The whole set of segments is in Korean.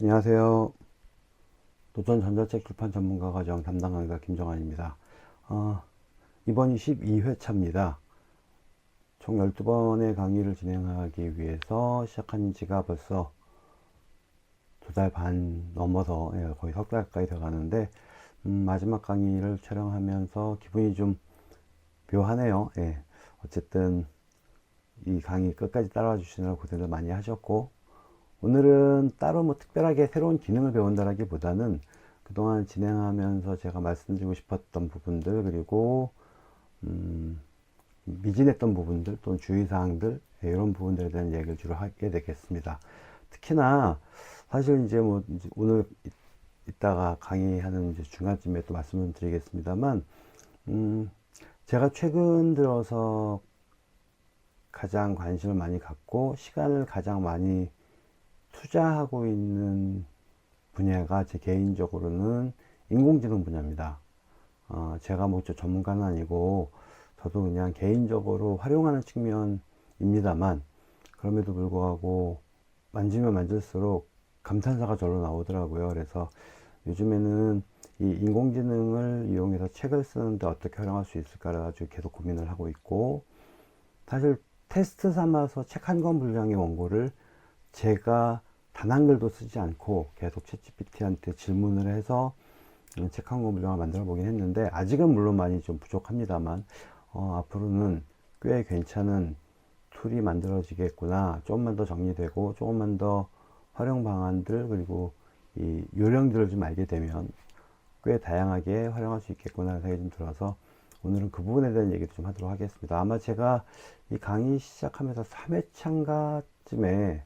안녕하세요. 도전 전자책 출판 전문가 과정 담당 강사 김정환입니다. 이번이 12회차입니다. 총 12번의 강의를 진행하기 위해서 시작한 지가 벌써 2달 반 넘어서 거의 석 달 가까이 돼 가는데, 마지막 강의를 촬영하면서 기분이 좀 묘하네요. 어쨌든 이 강의 끝까지 따라와 주시느라 고생을 많이 하셨고, 오늘은 따로 뭐 특별하게 새로운 기능을 배운다라기보다는 그동안 진행하면서 제가 말씀드리고 싶었던 부분들, 그리고 미진했던 부분들 또는 주의사항들, 이런 부분들에 대한 얘기를 주로 하게 되겠습니다. 특히나 사실 이제 뭐 이제 오늘 이따가 강의하는 이제 중간쯤에 또 말씀을 드리겠습니다만, 제가 최근 들어서 가장 관심을 많이 갖고 시간을 가장 많이 투자하고 있는 분야가 제 개인적으로는 인공지능 분야입니다. 제가 뭐 전문가는 아니고 저도 그냥 개인적으로 활용하는 측면입니다만, 그럼에도 불구하고 만지면 만질수록 감탄사가 절로 나오더라고요. 그래서 요즘에는 이 인공지능을 이용해서 책을 쓰는데 어떻게 활용할 수 있을까를 아주 계속 고민을 하고 있고, 사실 테스트 삼아서 책 한 권 분량의 원고를 제가 단 한글도 쓰지 않고 계속 챗GPT한테 질문을 해서 책 한 권 분량을 만들어 보긴 했는데, 아직은 물론 많이 좀 부족합니다만, 앞으로는 꽤 괜찮은 툴이 만들어지겠구나, 조금만 더 정리되고 조금만 더 활용 방안들, 그리고 이 요령들을 좀 알게 되면 꽤 다양하게 활용할 수 있겠구나 생각이 좀 들어서 오늘은 그 부분에 대한 얘기도 좀 하도록 하겠습니다. 아마 제가 이 강의 시작하면서 3회차인가쯤에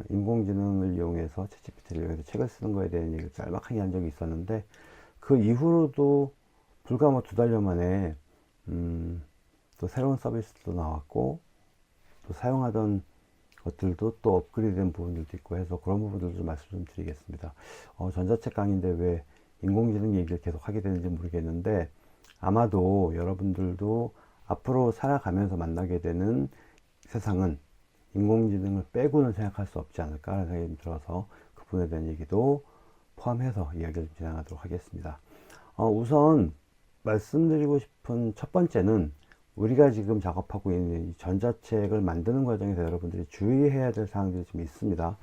인공지능을 이용해서 챗GPT를 이용해서 책을 쓰는 거에 대한 얘기를 짤막하게 한 적이 있었는데, 그 이후로도 불과 뭐 2달여 만에 또 새로운 서비스도 나왔고, 또 사용하던 것들도 또 업그레이드된 부분들도 있고 해서 그런 부분들도 좀 말씀 좀 드리겠습니다. 전자책 강의인데 왜 인공지능 얘기를 계속 하게 되는지 모르겠는데, 아마도 여러분들도 앞으로 살아가면서 만나게 되는 세상은 인공지능을 빼고는 생각할 수 없지 않을까 하는 생각이 들어서 그 부분에 대한 얘기도 포함해서 이야기를 진행하도록 하겠습니다. 우선 말씀드리고 싶은 첫 번째는, 우리가 지금 작업하고 있는 이 전자책을 만드는 과정에서 여러분들이 주의해야 될 사항들이 좀 있습니다.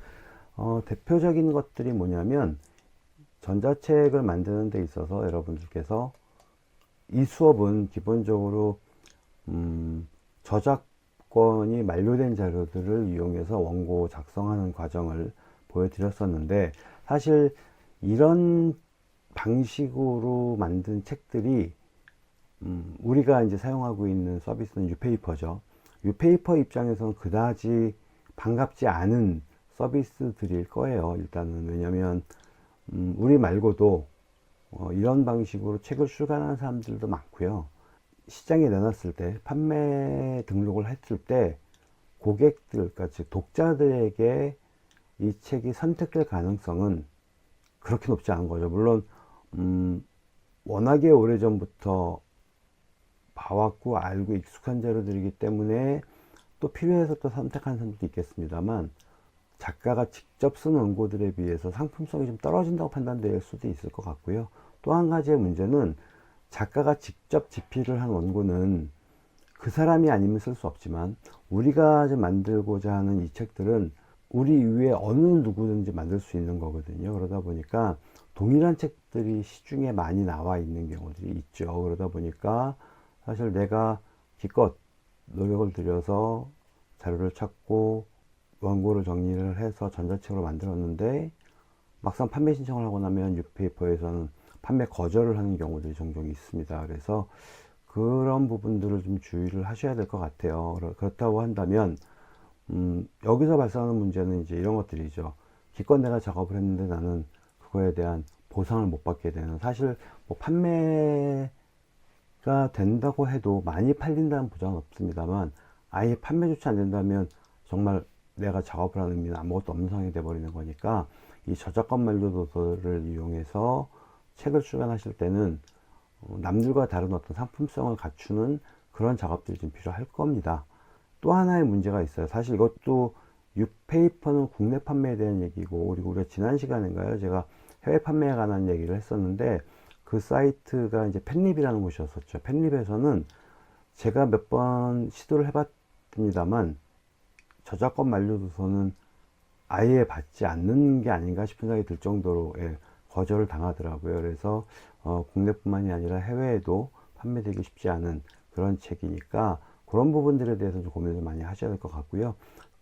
대표적인 것들이 뭐냐면, 전자책을 만드는 데 있어서 여러분들께서 이 수업은 기본적으로 저작권이 만료된 자료들을 이용해서 원고 작성하는 과정을 보여드렸었는데, 사실 이런 방식으로 만든 책들이 우리가 이제 사용하고 있는 서비스는 뉴페이퍼죠. 뉴페이퍼 입장에서는 그다지 반갑지 않은 서비스들일 거예요. 일단은 왜냐면 우리 말고도 이런 방식으로 책을 출간하는 사람들도 많고요. 시장에 내놨을 때, 판매 등록을 했을 때 고객들, 그러니까 즉 독자들에게 이 책이 선택될 가능성은 그렇게 높지 않은 거죠. 물론 워낙에 오래전부터 봐왔고 알고 익숙한 자료들이기 때문에 또 필요해서 또 선택한 사람도 있겠습니다만, 작가가 직접 쓴 원고들에 비해서 상품성이 좀 떨어진다고 판단될 수도 있을 것 같고요. 또 한 가지의 문제는, 작가가 직접 집필을 한 원고는 그 사람이 아니면 쓸 수 없지만, 우리가 만들고자 하는 이 책들은 우리 이외에 어느 누구든지 만들 수 있는 거거든요. 그러다 보니까 동일한 책들이 시중에 많이 나와 있는 경우들이 있죠. 그러다 보니까 사실 내가 기껏 노력을 들여서 자료를 찾고 원고를 정리를 해서 전자책으로 만들었는데, 막상 판매 신청을 하고 나면 뉴페이퍼에서는 판매 거절을 하는 경우들이 종종 있습니다. 그래서 그런 부분들을 좀 주의를 하셔야 될 것 같아요. 그렇다고 한다면 여기서 발생하는 문제는 이제 이런 것들이죠. 기껏 내가 작업을 했는데 나는 그거에 대한 보상을 못 받게 되는, 사실 뭐 판매가 된다고 해도 많이 팔린다는 보장은 없습니다만, 아예 판매조차 안 된다면 정말 내가 작업을 하는 의미는 아무것도 없는 상황이 돼버리는 거니까, 이 저작권 만료 도서를 이용해서 책을 출간하실 때는 남들과 다른 어떤 상품성을 갖추는 그런 작업들이 좀 필요할 겁니다. 또 하나의 문제가 있어요. 사실 이것도 6페이퍼는 국내 판매에 대한 얘기고, 그리고 우리가 지난 시간인가요? 제가 해외 판매에 관한 얘기를 했었는데, 그 사이트가 이제 팬립이라는 곳이었었죠. 팬립에서는 제가 몇 번 시도를 해봤습니다만, 저작권 만료 도서는 아예 받지 않는 게 아닌가 싶은 생각이 들 정도로 거절을 당하더라고요. 그래서 국내뿐만이 아니라 해외에도 판매되기 쉽지 않은 그런 책이니까 그런 부분들에 대해서 좀 고민을 많이 하셔야 될 것 같고요.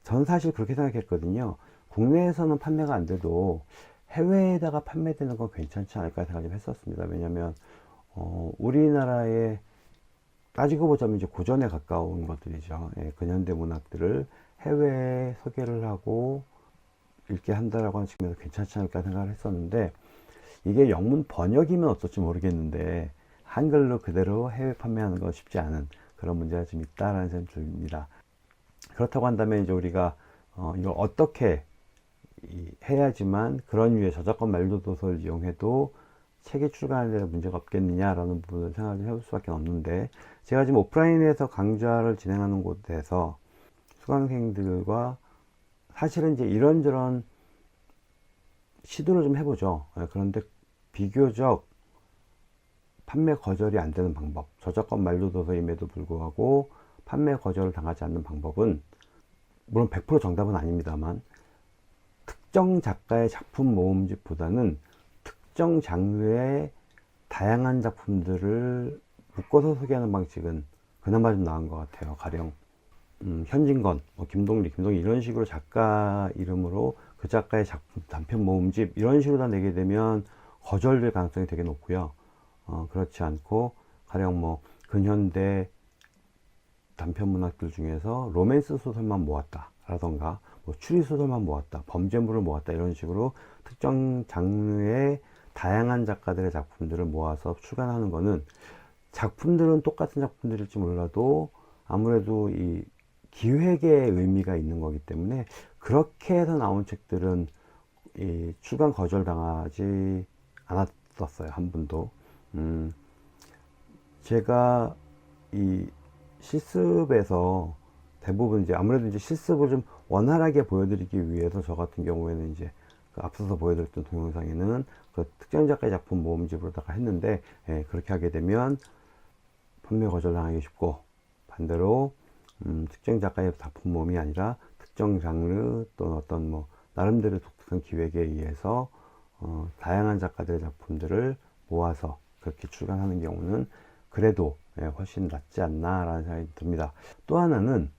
저는 사실 그렇게 생각했거든요. 국내에서는 판매가 안 돼도 해외에다가 판매되는 건 괜찮지 않을까 생각 좀 했었습니다. 왜냐면 우리나라에 따지고 보자면 이제 고전에 가까운 것들이죠. 근현대 문학들을 해외에 소개를 하고 읽게 한다라고 하는 측면에서 괜찮지 않을까 생각을 했었는데, 이게 영문 번역이면 어떨지 모르겠는데 한글로 그대로 해외 판매하는 건 쉽지 않은 그런 문제가 좀 있다라는 생각이 듭니다. 그렇다고 한다면 이제 우리가 이걸 어떻게 해야지만 그런 류의 저작권 만료 도서를 이용해도 책이 출간하는 데 문제가 없겠느냐라는 부분을 생각을 해볼 수밖에 없는데, 제가 지금 오프라인에서 강좌를 진행하는 곳에서 수강생들과 사실은 이제 이런저런 시도를 좀 해보죠. 그런데 비교적 판매 거절이 안 되는 방법, 저작권 만료 도서임에도 불구하고 판매 거절을 당하지 않는 방법은, 물론 100% 정답은 아닙니다만, 특정 작가의 작품 모음집보다는 특정 장르의 다양한 작품들을 묶어서 소개하는 방식은 그나마 좀 나은 것 같아요. 가령 현진건, 김동리 이런 식으로 작가 이름으로 그 작가의 작품 단편 모음집 이런 식으로 다 내게 되면 거절될 가능성이 되게 높고요. 그렇지 않고 가령 근현대 단편 문학들 중에서 로맨스 소설만 모았다 라던가 추리 소설만 모았다, 범죄물을 모았다, 이런 식으로 특정 장르의 다양한 작가들의 작품들을 모아서 출간하는 거는, 작품들은 똑같은 작품들일지 몰라도 아무래도 이 기획의 의미가 있는 거기 때문에 그렇게 해서 나온 책들은 이 출간 거절 당하지 않았었어요. 한 번도. 제가 이 실습에서 대부분 이제 아무래도 이제 실습을 좀 원활하게 보여드리기 위해서 저 같은 경우에는 이제 그 앞서서 보여드렸던 동영상에는 그 특정 작가의 작품 모음집으로다가 했는데, 그렇게 하게 되면 판매 거절 당하기 쉽고, 반대로 특정 작가의 작품 모음이 아니라 특정 장르 또는 어떤 나름대로 독특한 기획에 의해서 다양한 작가들의 작품들을 모아서 그렇게 출간하는 경우는 그래도 훨씬 낫지 않나 라는 생각이 듭니다. 또 하나는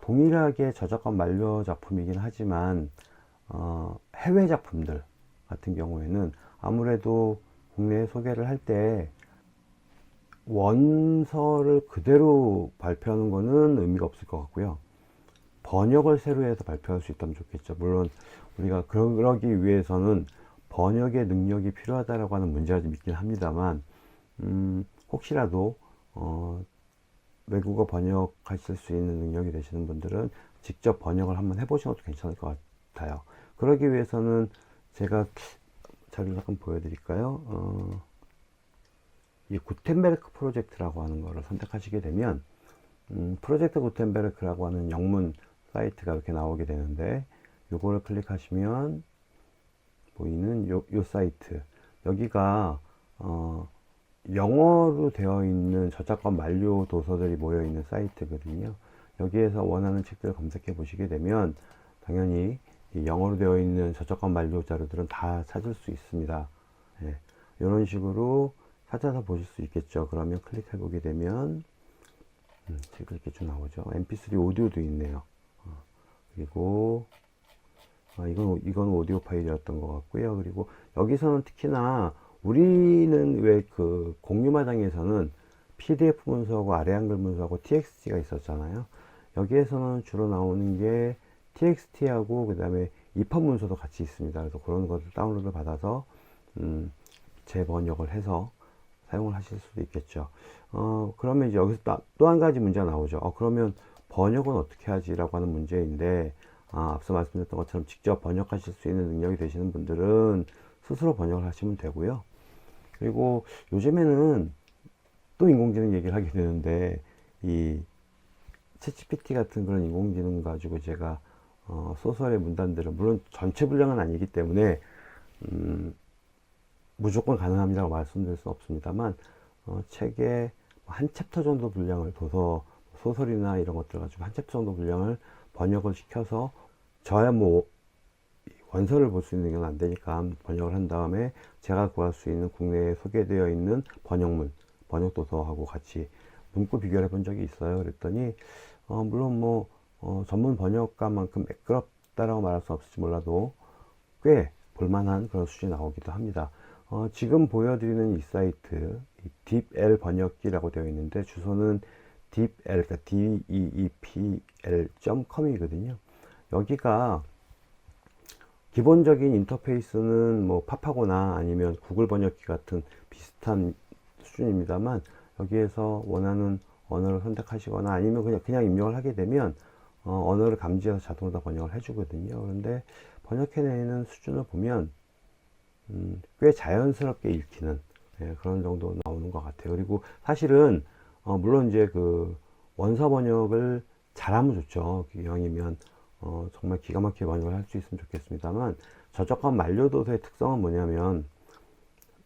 동일하게 저작권 만료 작품이긴 하지만 해외 작품들 같은 경우에는 아무래도 국내에 소개를 할 때 원서를 그대로 발표하는 거는 의미가 없을 것 같고요. 번역을 새로 해서 발표할 수 있다면 좋겠죠. 물론 우리가 그러기 위해서는 번역의 능력이 필요하다라고 하는 문제가 좀 있긴 합니다만, 혹시라도 외국어 번역하실 수 있는 능력이 되시는 분들은 직접 번역을 한번 해보시는 것도 괜찮을 것 같아요. 그러기 위해서는 제가 자료를 잠깐 보여드릴까요? 이 구텐베르크 프로젝트라고 하는 거를 선택하시게 되면 프로젝트 구텐베르크라고 하는 영문 사이트가 이렇게 나오게 되는데, 요거를 클릭하시면 보이는 요 사이트, 여기가 영어로 되어 있는 저작권 만료 도서들이 모여 있는 사이트거든요. 여기에서 원하는 책들을 검색해 보시게 되면 당연히 영어로 되어 있는 저작권 만료 자료들은 다 찾을 수 있습니다. 이런 식으로 찾아서 보실 수 있겠죠. 그러면 클릭해 보게 되면 책이 이렇게 쭉 나오죠. mp3 오디오도 있네요. 그리고 이건 오디오 파일이었던 것 같고요. 그리고 여기서는 특히나 우리는 왜 그 공유마당에서는 PDF 문서하고 아래 한글 문서하고 TXT가 있었잖아요. 여기에서는 주로 나오는 게 TXT하고 그 다음에 EPUB 문서도 같이 있습니다. 그래서 그런 것을 다운로드 받아서 재번역을 해서 사용을 하실 수도 있겠죠. 그러면 이제 여기서 또 한 가지 문제가 나오죠. 그러면 번역은 어떻게 하지? 라고 하는 문제인데, 앞서 말씀드렸던 것처럼 직접 번역하실 수 있는 능력이 되시는 분들은 스스로 번역을 하시면 되고요. 그리고 요즘에는 또 인공지능 얘기를 하게 되는데, 이 챗GPT 같은 그런 인공지능 가지고 제가 소설의 문단들은 물론 전체 분량은 아니기 때문에 무조건 가능합니다라고 말씀드릴 수는 없습니다만 책의 한 챕터 정도 분량을 소설이나 이런 것들 가지고 한 챕터 정도 분량을 번역을 시켜서 저야 뭐 원서를 볼 수 있는 건 안 되니까 번역을 한 다음에 제가 구할 수 있는 국내에 소개되어 있는 번역문, 번역 도서하고 같이 문구 비교를 해본 적이 있어요. 그랬더니 물론 뭐 전문 번역가만큼 매끄럽다라고 말할 수 없을지 몰라도 꽤 볼만한 그런 수준이 나오기도 합니다. 지금 보여드리는 이 사이트 딥L 번역기라고 되어 있는데 주소는 deepl, 그러니까 deepl.com이거든요. 여기가 기본적인 인터페이스는 뭐 팝하거나 아니면 구글 번역기 같은 비슷한 수준입니다만 여기에서 원하는 언어를 선택하시거나 아니면 그냥 입력을 하게 되면 언어를 감지해서 자동으로 다 번역을 해주거든요. 그런데 번역해내는 수준을 보면 꽤 자연스럽게 읽히는 그런 정도 나오는 것 같아요. 그리고 사실은 물론 이제 그 원서 번역을 잘하면 좋죠. 기왕이면 정말 기가 막히게 번역을 할 수 있으면 좋겠습니다만 저작권 만료도서의 특성은 뭐냐면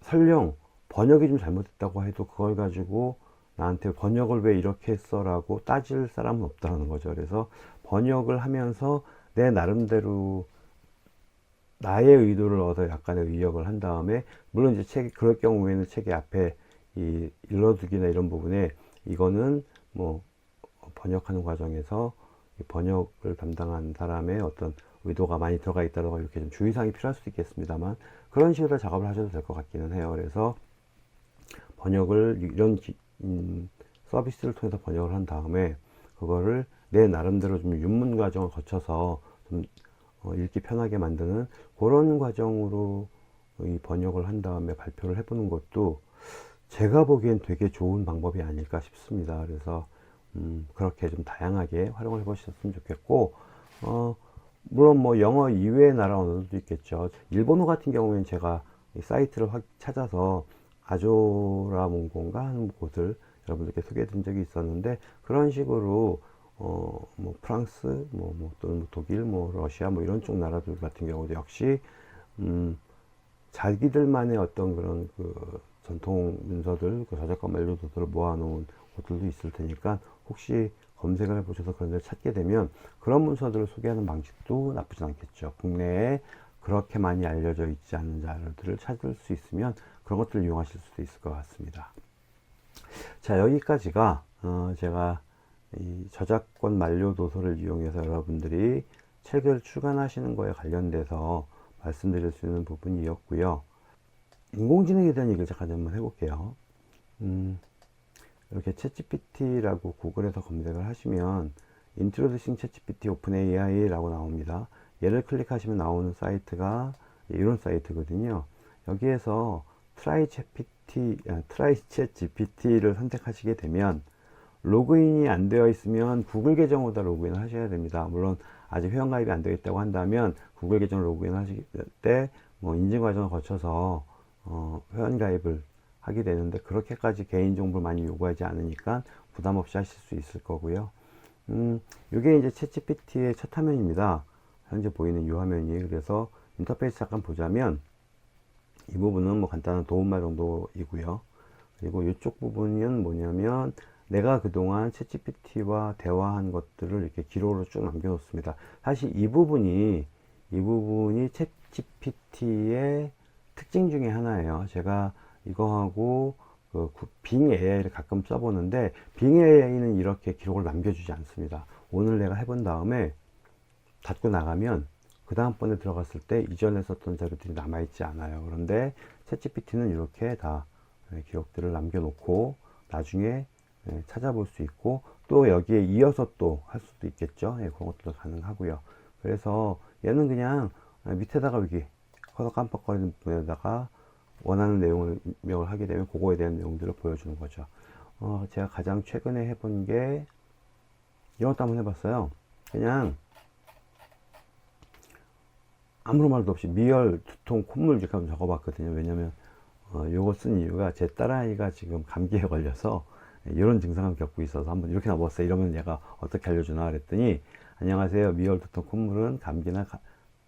설령 번역이 좀 잘못됐다고 해도 그걸 가지고 나한테 번역을 왜 이렇게 했어 라고 따질 사람은 없다는 거죠. 그래서 번역을 하면서 내 나름대로 나의 의도를 얻어 약간의 의역을 한 다음에 물론 이제 그럴 경우에는 책의 앞에 이 일러두기나 이런 부분에 이거는 뭐 번역하는 과정에서 번역을 담당한 사람의 어떤 의도가 많이 들어가 있다던가 이렇게 좀 주의사항이 필요할 수도 있겠습니다만 그런 식으로 작업을 하셔도 될 것 같기는 해요. 그래서 번역을 이런 서비스를 통해서 번역을 한 다음에 그거를 내 나름대로 좀 윤문 과정을 거쳐서 좀 읽기 편하게 만드는 그런 과정으로 이 번역을 한 다음에 발표를 해보는 것도 제가 보기엔 되게 좋은 방법이 아닐까 싶습니다. 그래서 그렇게 좀 다양하게 활용을 해보셨으면 좋겠고 물론 뭐 영어 이외의 나라 언어도 있겠죠. 일본어 같은 경우에는 제가 이 사이트를 찾아서 아조라 몽고인가 하는 곳을 여러분들께 소개해 드린 적이 있었는데 그런 식으로 뭐 프랑스 또는 뭐 독일 러시아 이런 쪽 나라들 같은 경우도 역시 자기들만의 어떤 그런 그 전통 문서들 그 저작권 만료도서를 모아놓은 곳들도 있을 테니까 혹시 검색을 해보셔서 그런 데를 찾게 되면 그런 문서들을 소개하는 방식도 나쁘지 않겠죠. 국내에 그렇게 많이 알려져 있지 않은 자료들을 찾을 수 있으면 그런 것들을 이용하실 수도 있을 것 같습니다. 자, 여기까지가 제가 이 저작권 만료 도서를 이용해서 여러분들이 책을 출간하시는 거에 관련돼서 말씀드릴 수 있는 부분이었고요. 인공지능에 대한 얘기를 잠깐 한번 해볼게요. 이렇게 챗GPT라고 구글에서 검색을 하시면 Introducing ChatGPT OpenAI 라고 나옵니다. 얘를 클릭하시면 나오는 사이트가 이런 사이트거든요. 여기에서 Try ChatGPT를 선택하시게 되면 로그인이 안 되어 있으면 구글 계정으로 로그인을 하셔야 됩니다. 물론 아직 회원가입이 안 되어 있다고 한다면 구글 계정을 로그인 하실 때 뭐 인증 과정을 거쳐서 회원가입을 하게 되는데 그렇게까지 개인정보를 많이 요구하지 않으니까 부담 없이 하실 수 있을 거고요. 이게 이제 챗GPT의 첫 화면입니다. 현재 보이는 이 화면이. 그래서 인터페이스 잠깐 보자면 이 부분은 뭐 간단한 도움말 정도이고요. 그리고 이쪽 부분은 뭐냐면 내가 그동안 챗GPT와 대화한 것들을 이렇게 기록으로 쭉 남겨놓습니다. 사실 이 부분이 챗GPT의 특징 중에 하나예요. 제가 이거하고 빙 AI를 가끔 써보는데 빙 AI는 이렇게 기록을 남겨주지 않습니다. 오늘 내가 해본 다음에 닫고 나가면 그 다음번에 들어갔을 때 이전에 썼던 자료들이 남아있지 않아요. 그런데 챗GPT는 이렇게 다 기록들을 남겨놓고 나중에 찾아볼 수 있고 또 여기에 이어서 또 할 수도 있겠죠. 그런 것도 가능하고요. 그래서 얘는 그냥 밑에다가 여기 커서 깜빡거리는 부분에다가 원하는 내용을 입력을 하게 되면 그거에 대한 내용들을 보여주는 거죠. 제가 가장 최근에 해본 게 이런 것도 한번 해봤어요. 그냥 아무런 말도 없이 미열, 두통, 콧물 이렇게 한번 적어봤거든요. 왜냐면 요거 쓴 이유가 제 딸아이가 지금 감기에 걸려서 이런 증상을 겪고 있어서 한번 이렇게 나왔어요. 이러면 얘가 어떻게 알려주나 그랬더니 안녕하세요. 미열두통 콧물은 감기나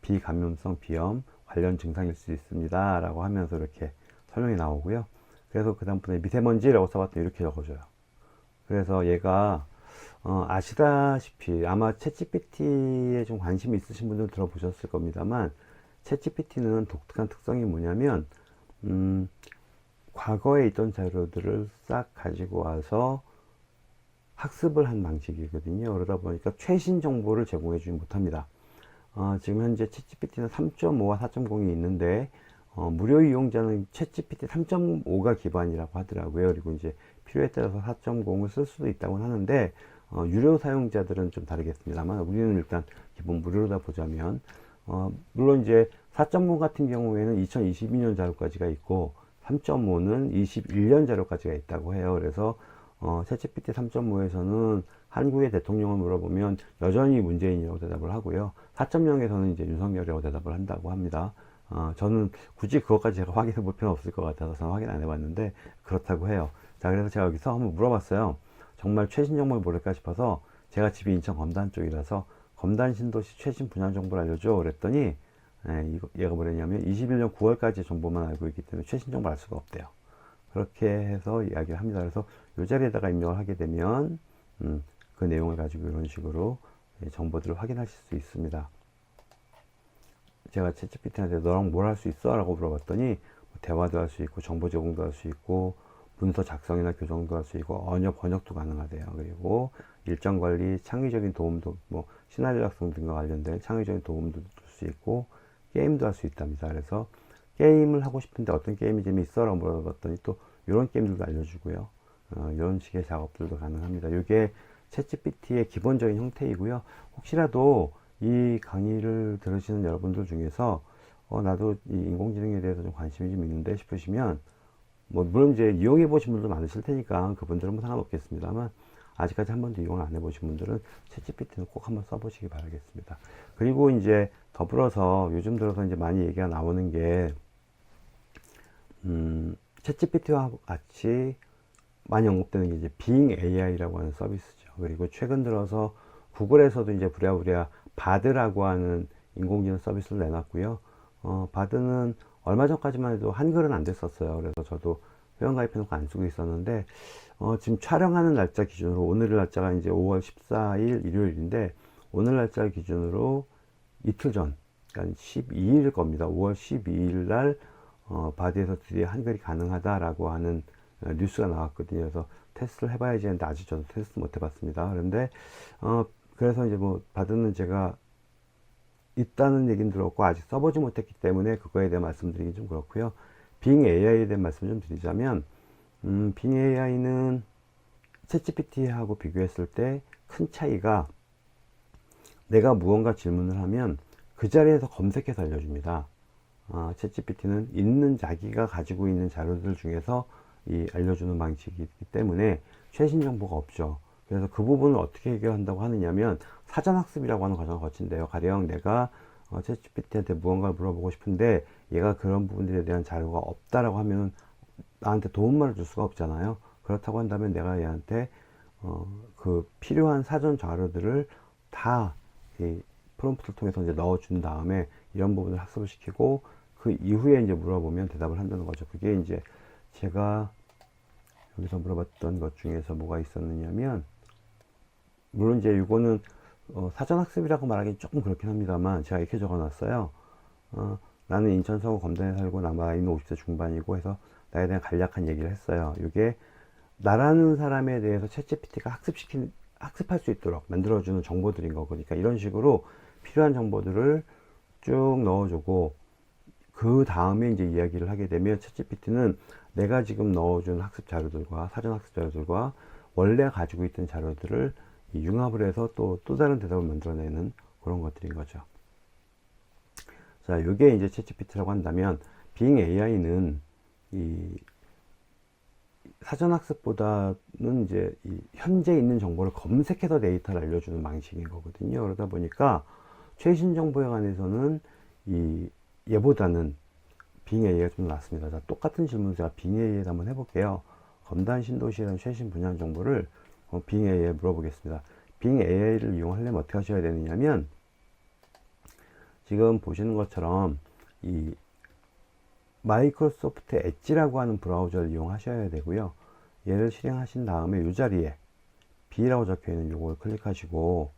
비감염성 비염 관련 증상일 수 있습니다. 라고 하면서 이렇게 설명이 나오고요. 그래서 그 다음부터 미세먼지라고 써봤더니 이렇게 적어줘요. 그래서 얘가 아시다시피 아마 챗GPT에 좀 관심이 있으신 분들 들어보셨을 겁니다만, 챗GPT는 독특한 특성이 뭐냐면 과거에 있던 자료들을 싹 가지고 와서 학습을 한 방식이거든요. 그러다 보니까 최신 정보를 제공해 주지 못합니다. 지금 현재 챗GPT는 3.5와 4.0이 있는데 무료 이용자는 챗GPT 3.5가 기반이라고 하더라고요. 그리고 이제 필요에 따라서 4.0을 쓸 수도 있다고 하는데 유료 사용자들은 좀 다르겠습니다만, 우리는 일단 기본 무료로다 보자면 물론 이제 4.0 같은 경우에는 2022년 자료까지가 있고 3.5는 21년 자료까지가 있다고 해요. 그래서 챗GPT 3.5에서는 한국의 대통령을 물어보면 여전히 문재인이라고 대답을 하고요. 4.0에서는 이제 윤석열이라고 대답을 한다고 합니다. 저는 굳이 그것까지 제가 확인해 볼 필요는 없을 것 같아서 저는 확인 안 해봤는데 그렇다고 해요. 자, 그래서 제가 여기서 한번 물어봤어요. 정말 최신 정보를 모를까 싶어서, 제가 집이 인천 검단 쪽이라서 검단 신도시 최신 분양 정보를 알려줘 그랬더니 얘가 뭐랬냐면 21년 9월까지 정보만 알고 있기 때문에 최신 정보를 알 수가 없대요. 그렇게 해서 이야기를 합니다. 그래서 이 자리에다가 입력을 하게 되면 그 내용을 가지고 이런 식으로 정보들을 확인하실 수 있습니다. 제가 챗GPT한테 너랑 뭘 할 수 있어? 라고 물어봤더니 대화도 할 수 있고 정보 제공도 할 수 있고 문서 작성이나 교정도 할 수 있고 언어 번역도 가능하대요. 그리고 일정 관리, 창의적인 도움도, 뭐 시나리오 작성 등과 관련된 창의적인 도움도 줄 수 있고 게임도 할 수 있답니다. 그래서 게임을 하고 싶은데 어떤 게임이 재미있어? 라고 물어봤더니 또 이런 게임들도 알려주고요. 이런 식의 작업들도 가능합니다. 이게 챗GPT의 기본적인 형태이고요. 혹시라도 이 강의를 들으시는 여러분들 중에서 나도 이 인공지능에 대해서 좀 관심이 좀 있는데 싶으시면, 뭐 물론 이제 이용해 보신 분도 많으실 테니까 그분들은 뭐 상관없겠습니다만, 아직까지 한 번도 이용을 안 해보신 분들은 챗GPT는 꼭 한번 써보시기 바라겠습니다. 그리고 이제 더불어서 요즘 들어서 이제 많이 얘기가 나오는 게 챗GPT와 같이 많이 언급되는 게 이제 빙 AI라고 하는 서비스죠. 그리고 최근 들어서 구글에서도 이제 부랴부랴 바드라고 하는 인공지능 서비스를 내놨고요. 바드는 얼마 전까지만 해도 한글은 안 됐었어요. 그래서 저도 회원가입해놓고 안 쓰고 있었는데, 지금 촬영하는 날짜 기준으로, 오늘 날짜가 이제 5월 14일 일요일인데, 오늘 날짜 기준으로 이틀 전, 그러니까 12일 겁니다. 5월 12일 날, 바디에서 드디어 한글이 가능하다라고 하는 뉴스가 나왔거든요. 그래서 테스트를 해봐야지 했는데 아직 저도 테스트 못 해봤습니다. 그런데 그래서 이제 뭐 바드는 제가 있다는 얘기는 들었고 아직 써보지 못했기 때문에 그거에 대해 말씀드리기 좀 그렇고요. 빙 AI에 대한 말씀 좀 드리자면, 빙 AI는 챗GPT하고 비교했을 때 큰 차이가, 내가 무언가 질문을 하면 그 자리에서 검색해서 알려줍니다. 챗GPT는 있는 자기가 가지고 있는 자료들 중에서 알려주는 방식이기 때문에 최신 정보가 없죠. 그래서 그 부분을 어떻게 해결한다고 하느냐면 사전학습이라고 하는 과정을 거친대요. 가령 내가 챗GPT한테 무언가를 물어보고 싶은데 얘가 그런 부분들에 대한 자료가 없다라고 하면 나한테 도움말을 줄 수가 없잖아요. 그렇다고 한다면 내가 얘한테 그 필요한 사전 자료들을 다 이 프롬프트를 통해서 이제 넣어준 다음에 이런 부분을 학습을 시키고 그 이후에 이제 물어보면 대답을 한다는 거죠. 그게 이제 제가 여기서 물어봤던 것 중에서 뭐가 있었느냐면, 물론 이제 이거는 사전학습이라고 말하기 조금 그렇긴 합니다만 제가 이렇게 적어놨어요. 나는 인천 서구 검단에 살고 나이는 50대 중반이고 해서 나에 대한 간략한 얘기를 했어요. 이게 나라는 사람에 대해서 챗GPT가 학습할 수 있도록 만들어주는 정보들인 거고, 그러니까 이런 식으로 필요한 정보들을 쭉 넣어주고 그 다음에 이제 이야기를 하게 되면 챗GPT는 내가 지금 넣어준 학습 자료들과 사전 학습 자료들과 원래 가지고 있던 자료들을 융합을 해서 또 다른 대답을 만들어내는 그런 것들인 거죠. 자, 이게 이제 챗GPT라고 한다면, 빙 AI는 이 사전학습보다는 이제 현재 있는 정보를 검색해서 데이터를 알려주는 방식인 거거든요. 그러다 보니까 최신 정보에 관해서는 얘보다는 빙 AI가 좀 낫습니다. 자, 똑같은 질문을 제가 빙 AI에 한번 해볼게요. 검단 신도시라는 최신 분양 정보를 빙 AI에 물어보겠습니다. 빙 AI를 이용하려면 어떻게 하셔야 되느냐면, 지금 보시는 것처럼 이 마이크로소프트 엣지라고 하는 브라우저를 이용하셔야 되고요. 얘를 실행하신 다음에 이 자리에 B라고 적혀 있는 요걸 클릭하시고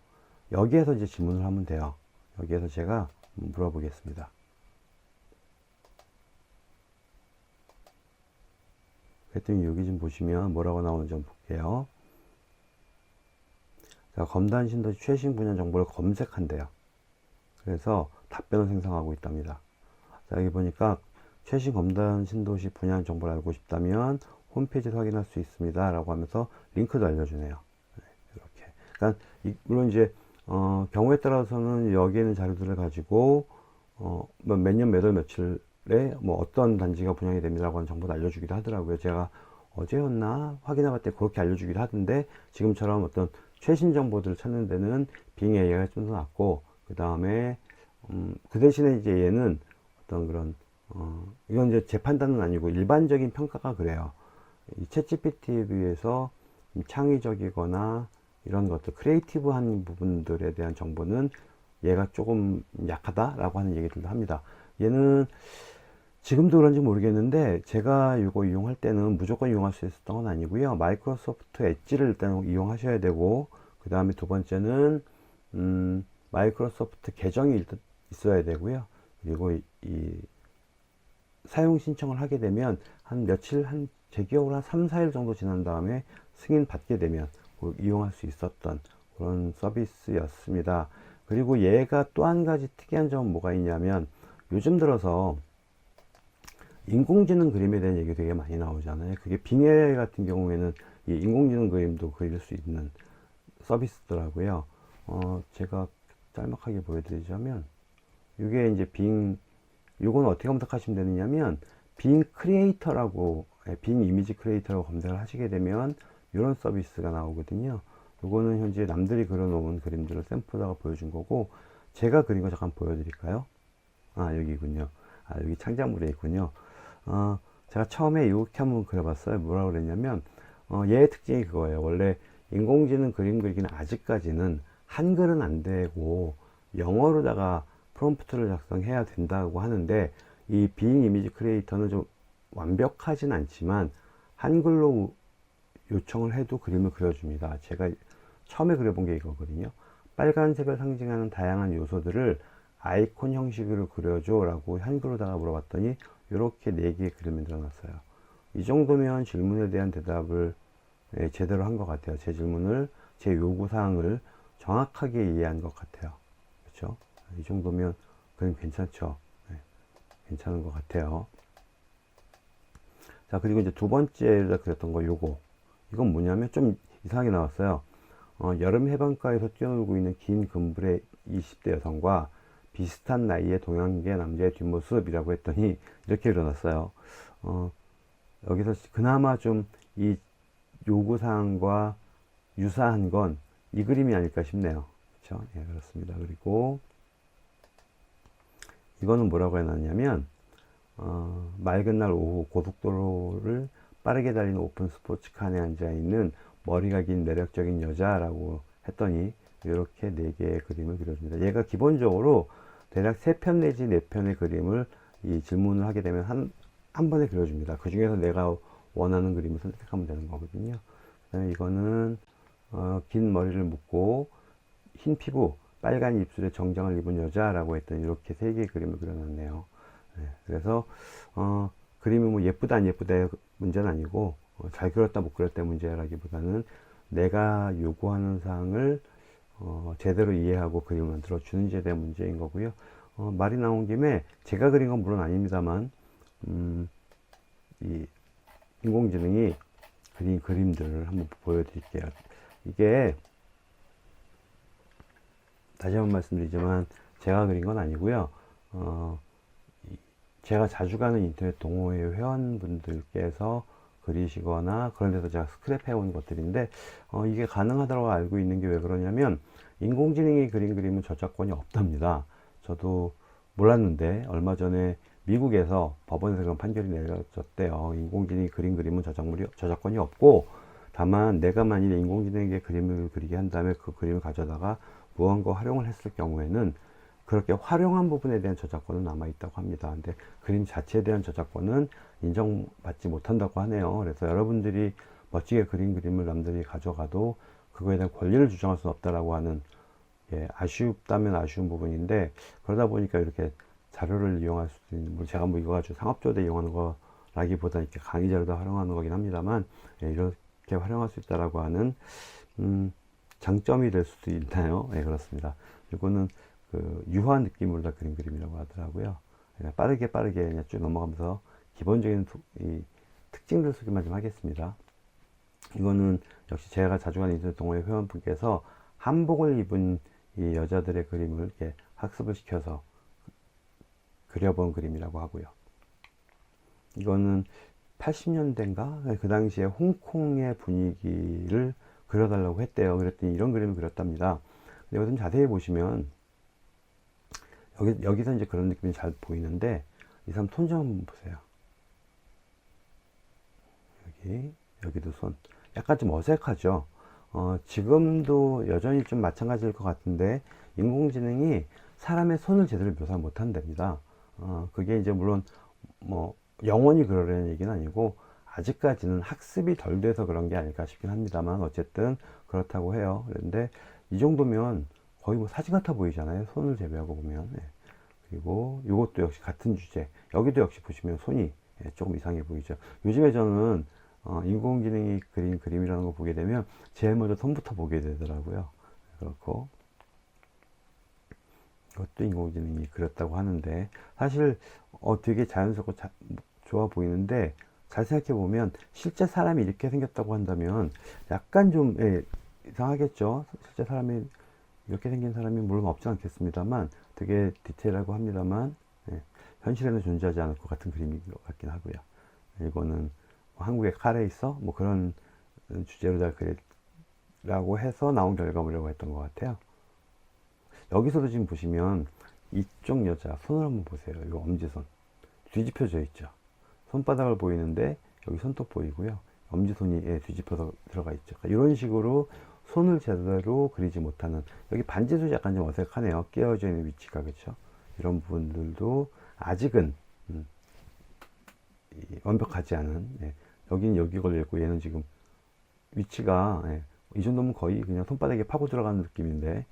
여기에서 이제 질문을 하면 돼요. 여기에서 제가 물어보겠습니다. 그랬더니 여기 좀 보시면 뭐라고 나오는지 좀 볼게요. 자, 검단 신도시 최신 분야 정보를 검색한대요. 그래서 답변을 생성하고 있답니다. 자, 여기 보니까 최신 검단 신도시 분야 정보를 알고 싶다면 홈페이지에서 확인할 수 있습니다. 라고 하면서 링크도 알려주네요. 이렇게. 그러니까, 물론 이제, 경우에 따라서는 여기에 있는 자료들을 가지고, 몇 년, 몇 월, 며칠에 뭐 어떤 단지가 분양이 됩니다라고 하는 정보도 알려주기도 하더라고요. 제가 어제였나 확인해 봤을 때 그렇게 알려주기도 하던데, 지금처럼 어떤 최신 정보들을 찾는 데는 빙 AI가 좀 더 낫고, 그 다음에, 그 대신에 이제 얘는 어떤 그런, 이건 이제 제 판단은 아니고 일반적인 평가가 그래요. 이 챗GPT에 비해서 창의적이거나 이런 것들, 크리에이티브한 부분들에 대한 정보는 얘가 조금 약하다라고 하는 얘기들도 합니다. 얘는 지금도 그런지 모르겠는데 제가 이거 이용할 때는 무조건 이용할 수 있었던 건 아니고요. 마이크로소프트 엣지를 일단 이용하셔야 되고, 그 다음에 두 번째는 마이크로소프트 계정이 일단 있어야 되고요. 그리고 이 사용 신청을 하게 되면 한 며칠, 제 기억으로 한 3, 4일 정도 지난 다음에 승인 받게 되면 이용할 수 있었던 그런 서비스였습니다. 그리고 얘가 또 한 가지 특이한 점은 뭐가 있냐면, 요즘 들어서 인공지능 그림에 대한 얘기 되게 많이 나오잖아요. 그게 빙 AI 같은 경우에는 이 인공지능 그림도 그릴 수 있는 서비스더라고요. 제가 짤막하게 보여드리자면, 이게 이제 요건 어떻게 검색하시면 되느냐면, 빙 크리에이터라고, 빙 이미지 크리에이터라고 검색을 하시게 되면, 이런 서비스가 나오거든요. 요거는 현재 남들이 그려놓은 그림들을 샘플에다가 보여준 거고, 제가 그린 거 잠깐 보여드릴까요? 아, 여기군요. 아, 여기 창작물에 있군요. 제가 처음에 이렇게 한번 그려봤어요. 뭐라고 그랬냐면, 얘의 특징이 그거예요. 원래 인공지능 그림 그리기는 아직까지는 한글은 안 되고, 영어로다가 프롬프트를 작성해야 된다고 하는데, 이 빙 이미지 크리에이터는 좀 완벽하진 않지만 한글로 요청을 해도 그림을 그려줍니다. 제가 처음에 그려본 게 이거거든요. 빨간색을 상징하는 다양한 요소들을 아이콘 형식으로 그려줘 라고 한글로다가 물어봤더니 이렇게 4개의 그림을 늘어났어요. 이 정도면 질문에 대한 대답을 제대로 한 것 같아요. 제 질문을, 제 요구사항을 정확하게 이해한 것 같아요. 그렇죠? 이 정도면 그림 괜찮죠? 네, 괜찮은 것 같아요. 자, 그리고 이제 두 번째로 그렸던 거 요거. 이건 뭐냐면 좀 이상하게 나왔어요. 여름 해변가에서 뛰어놀고 있는 긴 금불의 20대 여성과 비슷한 나이의 동양계 남자의 뒷모습이라고 했더니 이렇게 그려놨어요. 여기서 그나마 좀 이 요구사항과 유사한 건 이 그림이 아닐까 싶네요. 그렇죠? 예, 그렇습니다. 그리고 이거는 뭐라고 해놨냐면, 맑은 날 오후 고속도로를 빠르게 달리는 오픈 스포츠카 안에 앉아있는 머리가 긴 매력적인 여자라고 했더니 이렇게 4개의 그림을 그려줍니다. 얘가 기본적으로 대략 3편 내지 4편의 그림을 이 질문을 하게 되면 한 번에 그려줍니다. 그 중에서 내가 원하는 그림을 선택하면 되는 거거든요. 그 다음에 이거는 긴 머리를 묶고 흰 피부, 빨간 입술에 정장을 입은 여자라고 했더니 이렇게 3개의 그림을 그려놨네요. 네, 그래서 그림이 뭐 예쁘다 안 예쁘다의 문제는 아니고 잘 그렸다 못 그렸다 문제라기보다는 내가 요구하는 사항을 제대로 이해하고 그림을 만들어 주는지에 대한 문제인 거고요. 말이 나온 김에 제가 그린 건 물론 아닙니다만 이 인공지능이 그린 그림들을 한번 보여드릴게요. 이게 다시 한번 말씀드리지만 제가 그린 건 아니고요. 제가 자주 가는 인터넷 동호회 회원분들께서 그리시거나 그런 데서 제가 스크랩 해온 것들인데 이게 가능하다고 알고 있는 게 왜 그러냐면, 인공지능이 그린 그림은 저작권이 없답니다. 저도 몰랐는데 얼마 전에 미국에서 법원에서 그런 판결이 내려졌대요. 인공지능이 그린 그림은 저작권이 없고, 다만 내가 만일에 인공지능에게 그림을 그리게 한 다음에 그 그림을 가져다가 무언가 활용을 했을 경우에는 그렇게 활용한 부분에 대한 저작권은 남아 있다고 합니다. 근데 그림 자체에 대한 저작권은 인정받지 못한다고 하네요. 그래서 여러분들이 멋지게 그린 그림을 남들이 가져가도 그거에 대한 권리를 주장할 수는 없다라고 하는, 예, 아쉽다면 아쉬운 부분인데, 그러다 보니까 이렇게 자료를 이용할 수도 있는, 뭐 제가 뭐 이거 가지고 상업적으로 이용하는 거라기보다 이렇게 강의 자료도 활용하는 거긴 합니다만, 예, 이렇게 활용할 수 있다라고 하는 장점이 될 수도 있나요? 예, 그렇습니다. 이거는 그 유화한 느낌으로 다 그린 그림이라고 하더라고요. 예, 빠르게 그냥 쭉 넘어가면서 기본적인 이 특징들 소개만 좀 하겠습니다. 이거는 역시 제가 자주 가는 인터넷 동호회 회원분께서 한복을 입은 이 여자들의 그림을 이렇게 학습을 시켜서 그려본 그림이라고 하고요. 이거는 80년대인가? 그 당시에 홍콩의 분위기를 그려달라고 했대요. 그랬더니 이런 그림을 그렸답니다. 여기 좀 자세히 보시면 여기서 이제 그런 느낌이 잘 보이는데, 이 사람 손 좀 한번 보세요. 여기도 손. 약간 좀 어색하죠? 지금도 여전히 좀 마찬가지일 것 같은데, 인공지능이 사람의 손을 제대로 묘사 못 한답니다. 그게 이제 물론 뭐 영원히 그러려는 얘기는 아니고, 아직까지는 학습이 덜 돼서 그런 게 아닐까 싶긴 합니다만, 어쨌든 그렇다고 해요. 그런데 이 정도면 거의 뭐 사진 같아 보이잖아요. 손을 제외하고 보면. 예. 그리고 이것도 역시 같은 주제. 여기도 역시 보시면 손이, 예, 조금 이상해 보이죠. 요즘에 저는 인공지능이 그린 그림이라는 거 보게 되면 제일 먼저 손부터 보게 되더라고요. 그렇고 이것도 인공지능이 그렸다고 하는데, 사실 되게 자연스럽고 좋아 보이는데, 잘 생각해 보면 실제 사람이 이렇게 생겼다고 한다면 약간 좀, 예, 이상하겠죠. 실제 사람이 이렇게 생긴 사람이 물론 없지 않겠습니다만, 되게 디테일하고 합니다만, 예, 현실에는 존재하지 않을 것 같은 그림인 것 같긴 하고요. 이거는 한국의 카레이서 뭐 그런 주제로 잘 그리라고 해서 나온 결과물이라고 했던 것 같아요. 여기서도 지금 보시면 이쪽 여자 손을 한번 보세요. 이거 엄지손 뒤집혀져 있죠. 손바닥을 보이는데 여기 손톱 보이고요. 엄지손이, 예, 뒤집혀서 들어가 있죠. 이런 식으로 손을 제대로 그리지 못하는, 여기 반지도 약간 좀 어색하네요. 끼어져 있는 위치가. 그렇죠? 이런 부분들도 아직은 완벽하지 않은, 예, 여기는 여기 걸려있고 얘는 지금 위치가, 예, 이 정도면 거의 그냥 손바닥에 파고 들어가는 느낌인데,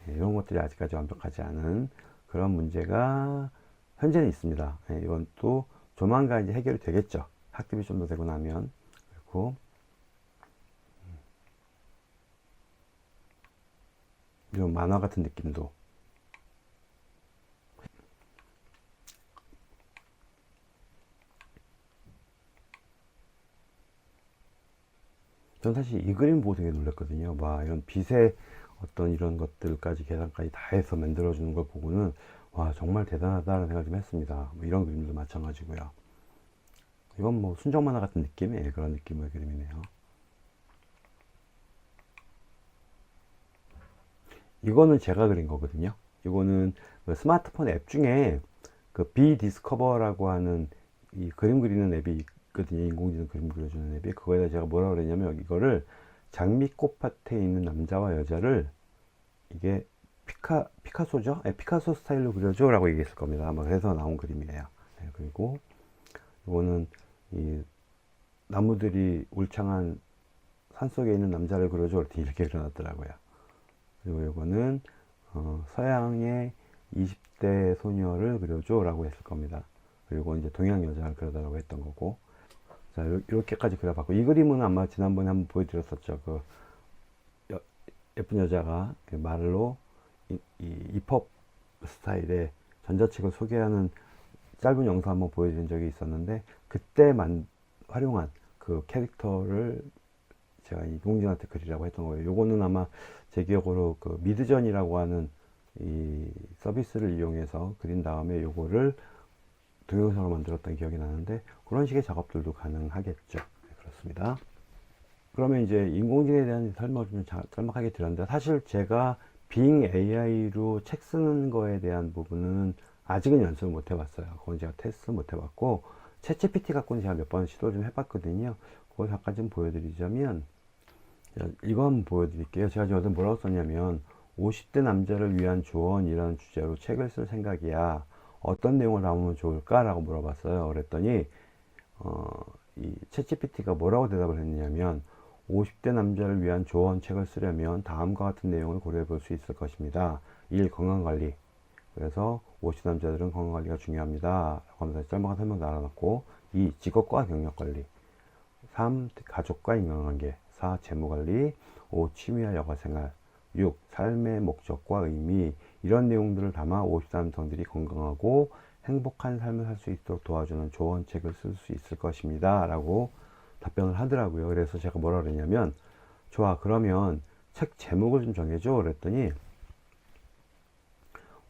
예, 이런 것들이 아직까지 완벽하지 않은 그런 문제가 현재는 있습니다. 예, 이건 또 조만간 이제 해결이 되겠죠. 학습이 좀 더 되고 나면. 그리고 이런 만화 같은 느낌도, 전 사실 이 그림 보고 되게 놀랐거든요. 와, 이런 빛의 어떤 이런 것들까지 계산까지 다 해서 만들어주는 걸 보고는, 와, 정말 대단하다는 생각 좀 했습니다. 뭐 이런 그림도 마찬가지고요. 이건 뭐 순정 만화 같은 느낌의 그런 느낌의 그림이네요. 이거는 제가 그린 거거든요. 이거는 그 스마트폰 앱 중에 그 비디스커버라고 하는 이 그림 그리는 앱이 있거든요. 인공지능 그림 그려주는 앱이. 그거에다 제가 뭐라 그랬냐면, 이거를 장미꽃밭에 있는 남자와 여자를, 이게 피카소죠? 네, 피카소 스타일로 그려줘 라고 얘기했을 겁니다. 아마 그래서 나온 그림이에요. 네, 그리고 이거는 이 나무들이 울창한 산속에 있는 남자를 그려줘 이렇게 그려놨더라고요. 그리고 이거는 서양의 20대 소녀를 그려줘 라고 했을 겁니다. 그리고 이제 동양 여자를 그려달라고 했던 거고. 자, 이렇게까지 그려봤고, 이 그림은 아마 지난번에 한번 보여드렸었죠. 그 예쁜 여자가 그 말로 힙합 스타일의 전자책을 소개하는 짧은 영상 한번 보여드린 적이 있었는데, 그때 활용한 그 캐릭터를 제가 인공지능한테 그리라고 했던 거예요. 요거는 아마 제 기억으로 그 미드전이라고 하는 이 서비스를 이용해서 그린 다음에 요거를 동영상으로 만들었던 기억이 나는데, 그런 식의 작업들도 가능하겠죠. 네, 그렇습니다. 그러면 이제 인공지능에 대한 설명을 좀 짤막하게 드렸는데, 사실 제가 빙 AI로 책 쓰는 거에 대한 부분은 아직은 연습을 못 해봤어요. 그건 제가 테스트 못 해봤고, 챗GPT 갖고는 제가 몇 번 시도를 좀 해봤거든요. 그걸 잠깐 좀 보여드리자면, 자, 이거 한번 보여드릴게요. 제가 지금 어제 뭐라고 썼냐면 50대 남자를 위한 조언이라는 주제로 책을 쓸 생각이야. 어떤 내용을 담으면 좋을까? 라고 물어봤어요. 그랬더니 이 챗GPT가 뭐라고 대답을 했냐면 50대 남자를 위한 조언책을 쓰려면 다음과 같은 내용을 고려해 볼 수 있을 것입니다. 1. 건강관리. 그래서 50대 남자들은 건강관리가 중요합니다. 라고 하면서 짤막한 설명도 알아놨고 2. 직업과 경력관리. 3. 가족과 인간관계. 4. 재무관리. 5. 취미와 여가생활. 6. 삶의 목적과 의미. 이런 내용들을 담아 50대 남성들이 건강하고 행복한 삶을 살 수 있도록 도와주는 조언책을 쓸 수 있을 것입니다. 라고 답변을 하더라고요. 그래서 제가 뭐라 그랬냐면, 좋아, 그러면 책 제목을 좀 정해줘. 그랬더니,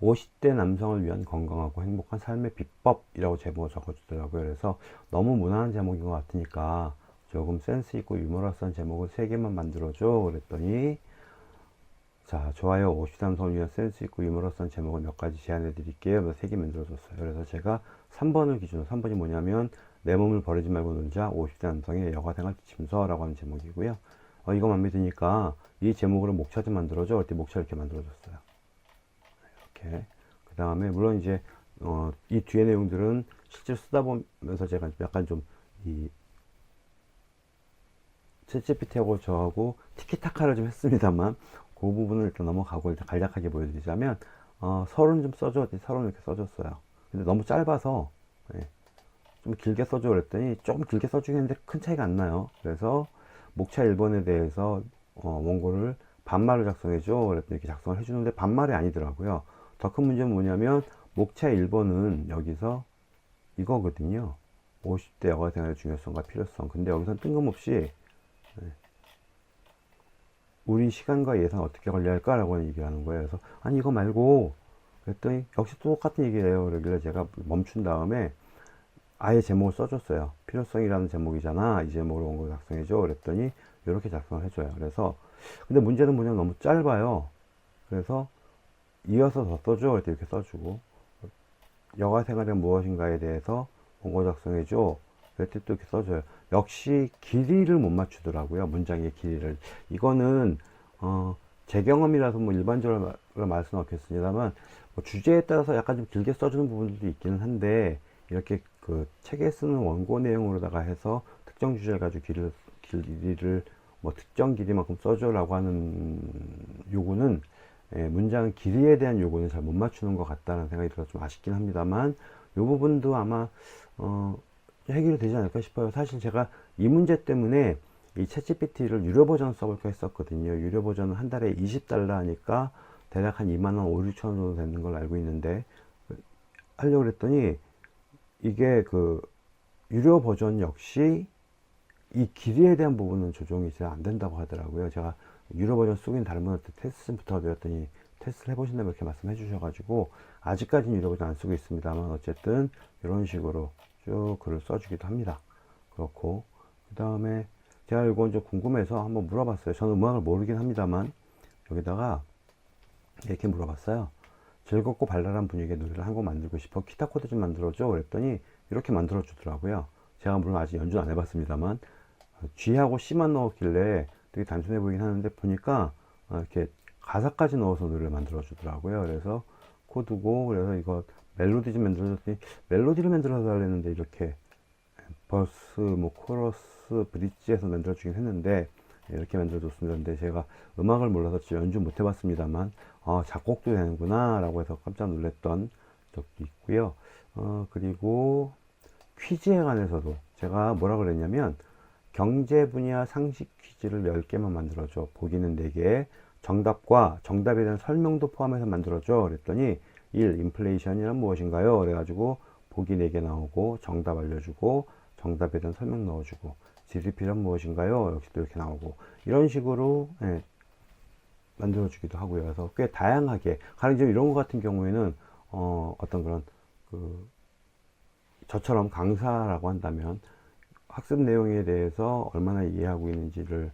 50대 남성을 위한 건강하고 행복한 삶의 비법이라고 제목을 적어주더라고요. 그래서 너무 무난한 제목인 것 같으니까 조금 센스 있고 유머러스한 제목을 3개만 만들어줘. 그랬더니, 자, 좋아요. 50대 남성을 위한 센스 있고 유머러스한 제목을 몇 가지 제안해 드릴게요. 그래서 3개 만들어줬어요. 그래서 제가 3번을 기준으로, 3번이 뭐냐면, 내 몸을 버리지 말고 놀자. 50대 남성의 여가생활 지침서라고 하는 제목이고요. 이거 마음에 드니까 이 제목으로 목차 좀 만들어줘. 그때 목차 이렇게 만들어줬어요. 이렇게. 그 다음에, 물론 이제, 이 뒤에 내용들은 실제로 쓰다 보면서 제가 약간 좀, 챗GPT하고 저하고 티키타카를 좀 했습니다만, 그 부분을 일단 넘어가고 일단 간략하게 보여드리자면, 서론 좀 써줘. 서론 이렇게 써줬어요. 근데 너무 짧아서, 예, 좀 길게 써줘 그랬더니 조금 길게 써주긴 했는데 큰 차이가 안 나요. 그래서 목차 1번에 대해서 원고를 반말로 작성해줘 그랬더니 이렇게 작성을 해주는데 반말이 아니더라고요. 더 큰 문제는 뭐냐면 목차 1번은 여기서 이거거든요. 50대 여가생활의 중요성과 필요성. 근데 여기서 뜬금없이 우리 시간과 예산 어떻게 관리할까? 라고 얘기를 하는 거예요. 그래서 아니 이거 말고 그랬더니 역시 또 똑같은 얘기를 해요. 그러길래 제가 멈춘 다음에 아예 제목을 써줬어요. 필요성이라는 제목이잖아. 이 제목으로 원고 작성해줘. 그랬더니 이렇게 작성을 해줘요. 그래서 근데 문제는 뭐냐면 너무 짧아요. 그래서 이어서 더 써줘. 그랬더니 이렇게 써주고 여가생활은 무엇인가에 대해서 원고 작성해줘. 그랬더니 또 이렇게 써줘요. 역시 길이를 못 맞추더라고요. 문장의 길이를. 이거는 제 경험이라서 뭐 일반적으로 말할 수는 없겠습니다만 뭐 주제에 따라서 약간 좀 길게 써주는 부분들도 있기는 한데 이렇게 그 책에 쓰는 원고 내용으로다가 해서 특정 주제를 가지고 길이를 뭐 특정 길이만큼 써줘라고 하는 요구는 문장 길이에 대한 요구는 잘 못 맞추는 것 같다는 생각이 들어서 좀 아쉽긴 합니다만 요 부분도 아마 해결이 되지 않을까 싶어요. 사실 제가 이 문제 때문에 이 챗GPT를 유료 버전 써볼까 했었거든요. 유료 버전은 한 달에 $20 하니까 대략 한 2만원, 5, 6천 원 정도 되는 걸로 알고 있는데 하려고 그랬더니 이게 그 유료 버전 역시 이 길이에 대한 부분은 조정이 잘 안 된다고 하더라고요. 제가 유료 버전 쓰고 있는 다른 분한테 테스트 좀 부탁드렸더니 테스트를 해보신다면 이렇게 말씀해 주셔가지고 아직까지는 유료 버전 안 쓰고 있습니다만 어쨌든 이런 식으로 쭉 글을 써주기도 합니다. 그렇고 그 다음에 제가 이건 좀 궁금해서 한번 물어봤어요. 저는 음악을 모르긴 합니다만 여기다가 이렇게 물어봤어요. 즐겁고 발랄한 분위기의 노래를 한 곡 만들고 싶어. 기타 코드 좀 만들어줘. 그랬더니 이렇게 만들어 주더라고요. 제가 물론 아직 연주는 안 해봤습니다만 G하고 C만 넣었길래 되게 단순해 보이긴 하는데 보니까 이렇게 가사까지 넣어서 노래를 만들어 주더라고요. 그래서 코드고 그래서 이거 멜로디 좀 만들어 줬더니 멜로디를 만들어 달랬는데 이렇게 버스 뭐 코러스 브릿지에서 만들어 주긴 했는데 이렇게 만들어 줬습니다. 근데 제가 음악을 몰라서 연주 못 해봤습니다만 작곡도 되는구나 라고 해서 깜짝 놀랐던 적도 있고요. 그리고 퀴즈에 관해서도 제가 뭐라 그랬냐면 경제 분야 상식 퀴즈를 10개만 만들어줘. 보기는 4개. 정답과 정답에 대한 설명도 포함해서 만들어줘. 그랬더니 1. 인플레이션이란 무엇인가요? 그래가지고 보기 4개 나오고 정답 알려주고 정답에 대한 설명 넣어주고 GDP란 무엇인가요? 역시 또 이렇게 나오고 이런 식으로 만들어주기도 하고요. 그래서 꽤 다양하게 가령 이제 이런 것 같은 경우에는 어떤 그런 저처럼 강사라고 한다면 학습 내용에 대해서 얼마나 이해하고 있는지를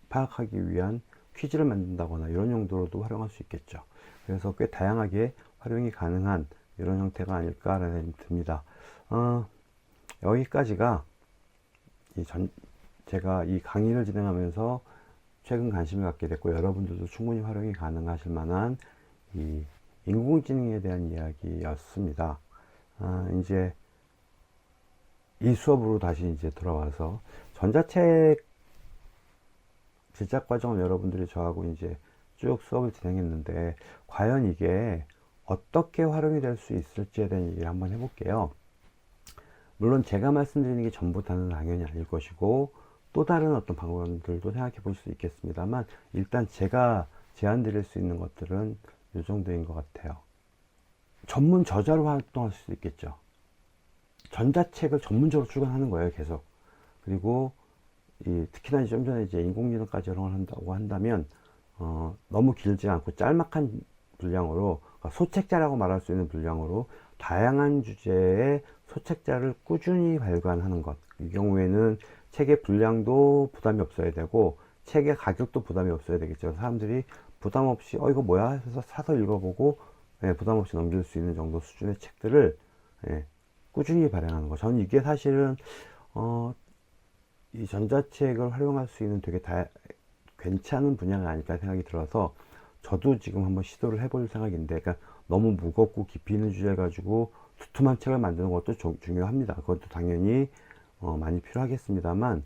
파악하기 위한 퀴즈를 만든다거나 이런 용도로도 활용할 수 있겠죠. 그래서 꽤 다양하게 활용이 가능한 이런 형태가 아닐까라는 생각이 듭니다. 여기까지가 이 제가 이 강의를 진행하면서 최근 관심을 갖게 됐고 여러분들도 충분히 활용이 가능하실 만한 이 인공지능에 대한 이야기였습니다. 이제 이 수업으로 다시 이제 돌아와서 전자책 제작 과정을 여러분들이 저하고 이제 쭉 수업을 진행했는데 과연 이게 어떻게 활용이 될 수 있을지에 대한 얘기를 한번 해볼게요. 물론 제가 말씀드리는 게 전부 다는 당연히 아닐 것이고 또 다른 어떤 방법들도 생각해 볼 수 있겠습니다만 일단 제가 제안 드릴 수 있는 것들은 이 정도인 것 같아요. 전문 저자로 활동할 수도 있겠죠. 전자책을 전문적으로 출간하는 거예요, 계속. 그리고 특히나 좀 전에 이제 인공지능까지 활용을 한다고 한다면 너무 길지 않고 짤막한 분량으로, 그러니까 소책자라고 말할 수 있는 분량으로 다양한 주제의 소책자를 꾸준히 발간하는 것. 이 경우에는 책의 분량도 부담이 없어야 되고 책의 가격도 부담이 없어야 되겠죠. 사람들이 부담 없이 이거 뭐야 해서 사서 읽어보고 부담 없이 넘길 수 있는 정도 수준의 책들을 꾸준히 발행하는 거. 저는 이게 사실은 이 전자책을 활용할 수 있는 되게 괜찮은 분야가 아닐까 생각이 들어서 저도 지금 한번 시도를 해볼 생각인데, 그러니까 너무 무겁고 깊이 있는 주제 가지고 두툼한 책을 만드는 것도 중요합니다. 그것도 당연히 많이 필요하겠습니다만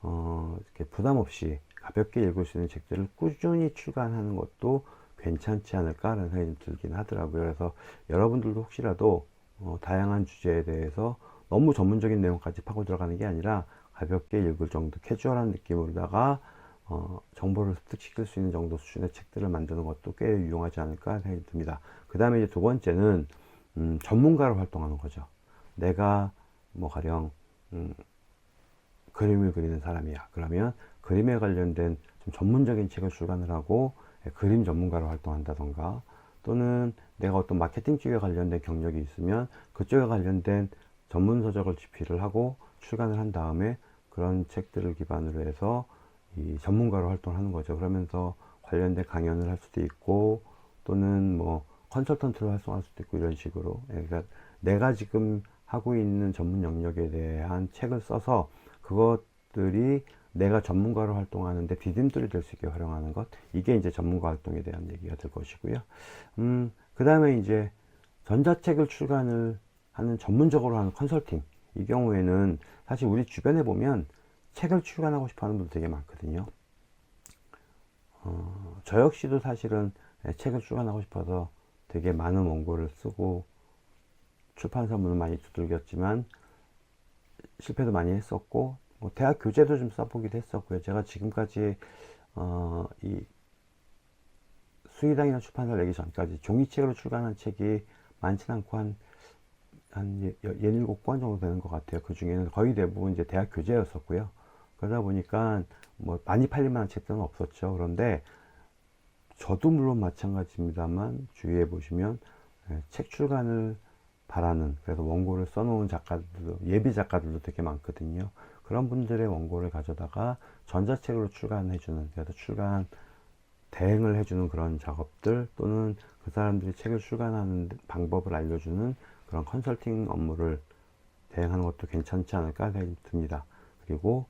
이렇게 부담 없이 가볍게 읽을 수 있는 책들을 꾸준히 출간하는 것도 괜찮지 않을까라는 생각이 들긴 하더라고요. 그래서 여러분들도 혹시라도 다양한 주제에 대해서 너무 전문적인 내용까지 파고 들어가는 게 아니라 가볍게 읽을 정도 캐주얼한 느낌으로다가 정보를 습득시킬 수 있는 정도 수준의 책들을 만드는 것도 꽤 유용하지 않을까 생각이 듭니다. 그 다음에 이제 두 번째는 전문가로 활동하는 거죠. 내가 뭐 가령 그림을 그리는 사람이야. 그러면 그림에 관련된 좀 전문적인 책을 출간을 하고 그림 전문가로 활동한다던가, 또는 내가 어떤 마케팅 쪽에 관련된 경력이 있으면 그쪽에 관련된 전문 서적을 집필을 하고 출간을 한 다음에 그런 책들을 기반으로 해서 이 전문가로 활동하는 거죠. 그러면서 관련된 강연을 할 수도 있고 또는 뭐 컨설턴트로 활동할 수도 있고 이런 식으로. 그러니까 내가 지금 하고 있는 전문 영역에 대한 책을 써서 그것들이 내가 전문가로 활동하는데 디딤돌이 될 수 있게 활용하는 것, 이게 이제 전문가 활동에 대한 얘기가 될 것이고요. 그 다음에 이제 전자책을 출간을 하는 전문적으로 하는 컨설팅, 이 경우에는 사실 우리 주변에 보면 책을 출간하고 싶어 하는 분들 되게 많거든요. 저 역시도 사실은 책을 출간하고 싶어서 되게 많은 원고를 쓰고 출판사 문을 많이 두들겼지만 실패도 많이 했었고, 뭐 대학 교재도 좀 써보기도 했었고요. 제가 지금까지 이 수의당이나 출판사를 내기 전까지 종이책으로 출간한 책이 많지는 않고 한 17권 정도 되는 것 같아요. 그 중에는 거의 대부분 이제 대학 교재였었고요. 그러다 보니까 뭐 많이 팔릴 만한 책들은 없었죠. 그런데 저도 물론 마찬가지입니다만 주위에 보시면 책 출간을 바라는, 그래서 원고를 써놓은 작가들도, 예비 작가들도 되게 많거든요. 그런 분들의 원고를 가져다가 전자책으로 출간해주는, 그래서 출간 대행을 해주는 그런 작업들, 또는 그 사람들이 책을 출간하는 방법을 알려주는 그런 컨설팅 업무를 대행하는 것도 괜찮지 않을까 생각이 듭니다. 그리고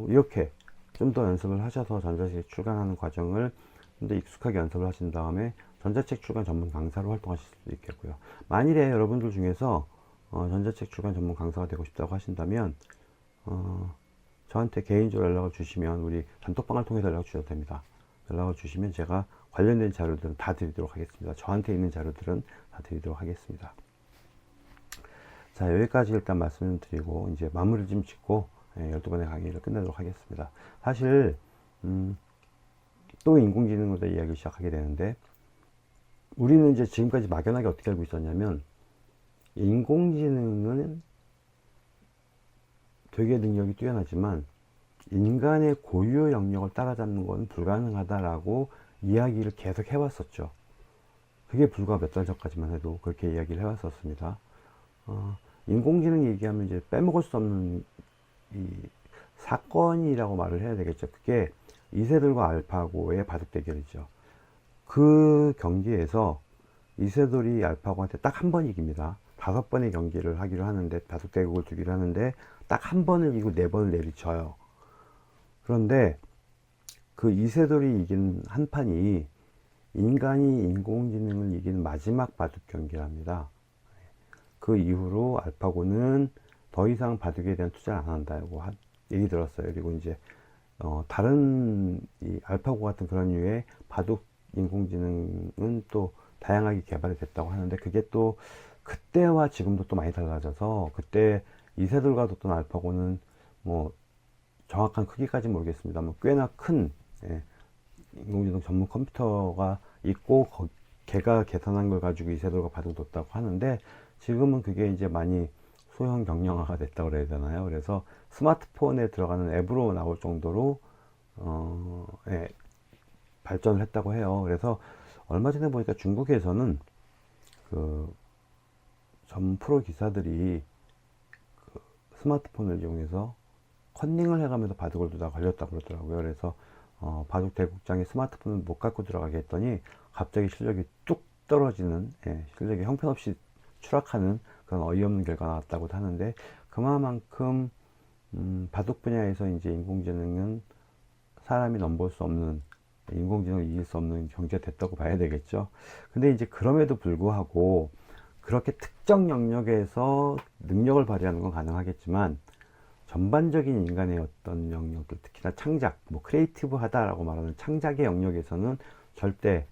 이렇게 좀 더 연습을 하셔서 전자책 출간하는 과정을 좀 더 익숙하게 연습을 하신 다음에 전자책 출간 전문 강사로 활동하실 수도 있겠고요. 만일에 여러분들 중에서 전자책 출간 전문 강사가 되고 싶다고 하신다면 저한테 개인적으로 연락을 주시면, 우리 단톡방을 통해서 연락 주셔도 됩니다. 연락을 주시면 제가 관련된 자료들은 다 드리도록 하겠습니다. 저한테 있는 자료들은 다 드리도록 하겠습니다. 자, 여기까지 일단 말씀을 드리고 이제 마무리 좀 짓고 12번의 강의를 끝내도록 하겠습니다. 사실 또 인공지능으로 이야기를 시작하게 되는데, 우리는 이제 지금까지 막연하게 어떻게 알고 있었냐면 인공지능은 되게 능력이 뛰어나지만 인간의 고유 영역을 따라잡는 건 불가능하다라고 이야기를 계속 해왔었죠. 그게 불과 몇 달 전까지만 해도 그렇게 이야기를 해왔었습니다. 인공지능 얘기하면 이제 빼먹을 수 없는 이 사건이라고 말을 해야 되겠죠. 그게 이세돌과 알파고의 바둑 대결이죠. 그 경기에서 이세돌이 알파고한테 딱 한 번 이깁니다. 5번의 경기를 하기로 하는데, 바둑 대국을 두기로 하는데 딱 한 번을 이기고 4번을 내리쳐요. 그런데 그 이세돌이 이긴 한 판이 인간이 인공지능을 이기는 마지막 바둑 경기랍니다. 그 이후로 알파고는 더 이상 바둑에 대한 투자를 안 한다고 얘기 들었어요. 그리고 이제 다른 이 알파고 같은 그런 류의 바둑 인공지능은 또 다양하게 개발이 됐다고 하는데, 그게 또 그때와 지금도 또 많이 달라져서, 그때 이세돌과 뒀던 알파고는 뭐 정확한 크기까지 모르겠습니다. 뭐 꽤나 큰, 예, 인공지능 전문 컴퓨터가 있고, 걔가 계산한 걸 가지고 이세돌과 바둑 뒀다고 하는데, 지금은 그게 이제 많이 소형 경량화가 됐다고 그래야 되나요? 그래서 스마트폰에 들어가는 앱으로 나올 정도로 예, 발전을 했다고 해요. 그래서 얼마 전에 보니까 중국에서는 그 전 프로 기사들이 그 스마트폰을 이용해서 컨닝을 해가면서 바둑을 두다 걸렸다고 그러더라고요. 그래서 바둑 대국장에 스마트폰을 못 갖고 들어가게 했더니 갑자기 실력이 뚝 떨어지는, 예, 실력이 형편없이 추락하는 그런 어이없는 결과가 나왔다고 하는데, 그만큼 바둑 분야에서 이제 인공지능은 사람이 넘볼 수 없는, 인공지능을 이길 수 없는 경제가 됐다고 봐야 되겠죠. 근데 이제 그럼에도 불구하고 그렇게 특정 영역에서 능력을 발휘하는 건 가능하겠지만, 전반적인 인간의 어떤 영역들, 특히나 창작, 뭐 크리에이티브 하다라고 말하는 창작의 영역에서는 절대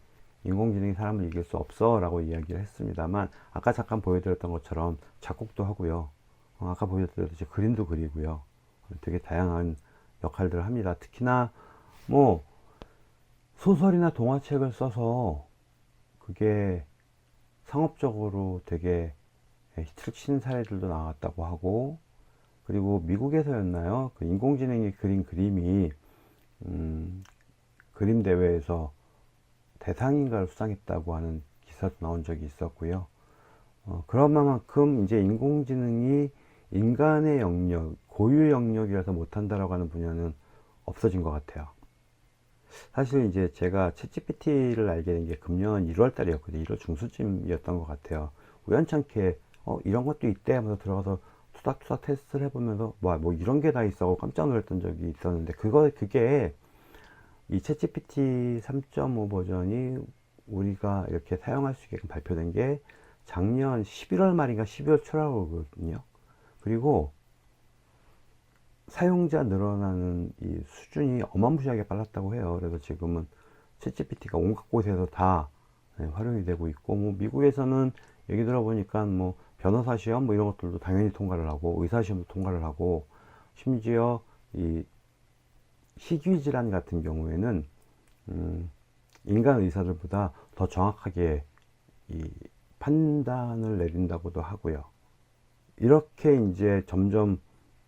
인공지능이 사람을 이길 수 없어 라고 이야기를 했습니다만, 아까 잠깐 보여드렸던 것처럼 작곡도 하고요, 아까 보여드렸듯이 그림도 그리고요, 되게 다양한 역할들을 합니다. 특히나 뭐 소설이나 동화책을 써서 그게 상업적으로 되게 히트를 치는 사례들도 나왔다고 하고, 그리고 미국에서였나요? 그 인공지능이 그린 그림이 그림 대회에서 대상인가를 수상했다고 하는 기사도 나온 적이 있었고요. 그런 만큼 이제 인공지능이 인간의 영역, 고유 영역이라서 못한다라고 하는 분야는 없어진 것 같아요. 사실 이제 제가 챗GPT를 알게 된 게 금년 1월 달이었거든요. 1월 중순쯤이었던 것 같아요. 우연찮게 이런 것도 있대 하면서 들어가서 투닥투닥 테스트를 해보면서 뭐 이런 게 다 있어 하고 깜짝 놀랐던 적이 있었는데, 그게 이 챗GPT 3.5 버전이 우리가 이렇게 사용할 수 있게끔 발표된 게 작년 11월 말인가 12월 초라거든요. 그리고 사용자 늘어나는 이 수준이 어마무시하게 빨랐다고 해요. 그래서 지금은 챗GPT가 온갖 곳에서 다 활용이 되고 있고, 뭐 미국에서는 얘기 들어보니까 뭐 변호사 시험 뭐 이런 것들도 당연히 통과를 하고, 의사 시험도 통과를 하고, 심지어 이 희귀 질환 같은 경우에는 인간 의사들보다 더 정확하게 이 판단을 내린다고도 하고요. 이렇게 이제 점점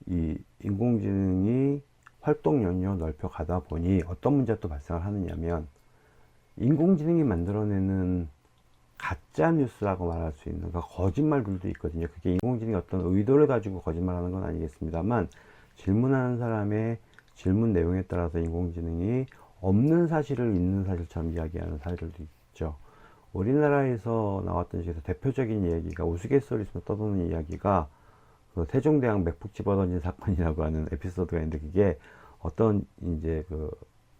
이 인공지능이 활동 영역을 넓혀 가다 보니 어떤 문제가 또 발생을 하느냐면, 인공지능이 만들어내는 가짜 뉴스라고 말할 수 있는, 그러니까 거짓말들도 있거든요. 그게 인공지능이 어떤 의도를 가지고 거짓말하는 건 아니겠습니다만, 질문하는 사람의 질문 내용에 따라서 인공지능이 없는 사실을 있는 사실처럼 이야기하는 사례들도 있죠. 우리나라에서 나왔던 중에서 대표적인 이야기가, 우스갯소리로 떠도는 이야기가 그 세종대왕 맥북 집어던진 사건이라고 하는 에피소드가 있는데, 그게 어떤 이제 그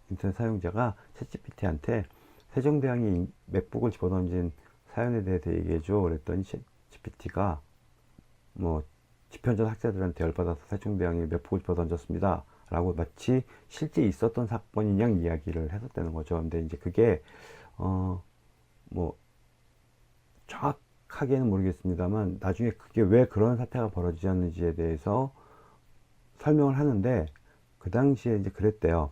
인터넷 사용자가 챗GPT한테 세종대왕이 맥북을 집어던진 사연에 대해서 얘기해줘 그랬더니, 챗GPT가 뭐 집현전 학자들한테 열받아서 세종대왕이 맥북을 집어던졌습니다 라고 마치 실제 있었던 사건인 양 이야기를 했었다는 거죠. 근데 이제 그게 뭐 정확하게는 모르겠습니다만, 나중에 그게 왜 그런 사태가 벌어지지 않는지에 대해서 설명을 하는데, 그 당시에 이제 그랬대요.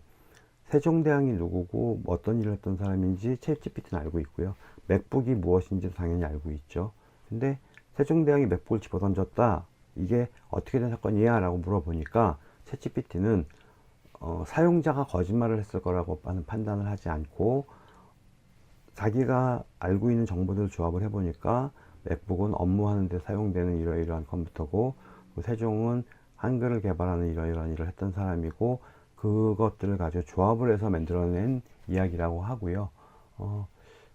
세종대왕이 누구고 어떤 일을 했던 사람인지 챗GPT는 알고 있고요, 맥북이 무엇인지도 당연히 알고 있죠. 근데 세종대왕이 맥북을 집어던졌다, 이게 어떻게 된 사건이야 라고 물어보니까, 챗GPT는 사용자가 거짓말을 했을 거라고 하는 판단을 하지 않고, 자기가 알고 있는 정보들을 조합을 해보니까 맥북은 업무하는 데 사용되는 이러이러한 컴퓨터고, 세종은 한글을 개발하는 이러이러한 일을 했던 사람이고, 그것들을 가지고 조합을 해서 만들어낸 이야기라고 하고요.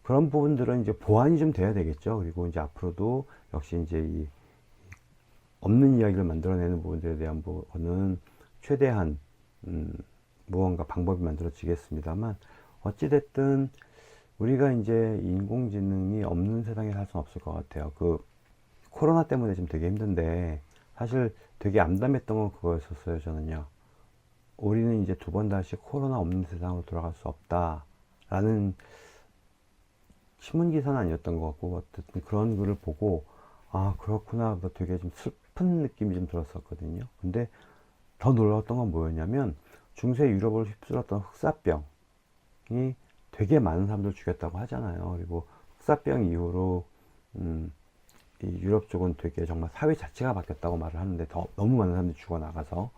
그런 부분들은 이제 보완이 좀 돼야 되겠죠. 그리고 이제 앞으로도 역시 이제 이 없는 이야기를 만들어내는 부분들에 대한 부분은 최대한 무언가 방법이 만들어지겠습니다만, 어찌됐든 우리가 이제 인공지능이 없는 세상에 살 수는 없을 것 같아요. 코로나 때문에 지금 되게 힘든데, 사실 되게 암담했던 건 그거였었어요, 저는요. 우리는 이제 두 번 다시 코로나 없는 세상으로 돌아갈 수 없다라는 신문기사는 아니었던 것 같고, 어쨌든 그런 글을 보고, 아, 그렇구나. 뭐 되게 좀 슬픈 느낌이 좀 들었었거든요. 근데 더 놀라웠던 건 뭐였냐면, 중세 유럽을 휩쓸었던 흑사병이 되게 많은 사람들 죽였다고 하잖아요. 그리고 흑사병 이후로, 이 유럽 쪽은 되게 정말 사회 자체가 바뀌었다고 말을 하는데, 너무 많은 사람들이 죽어나가서,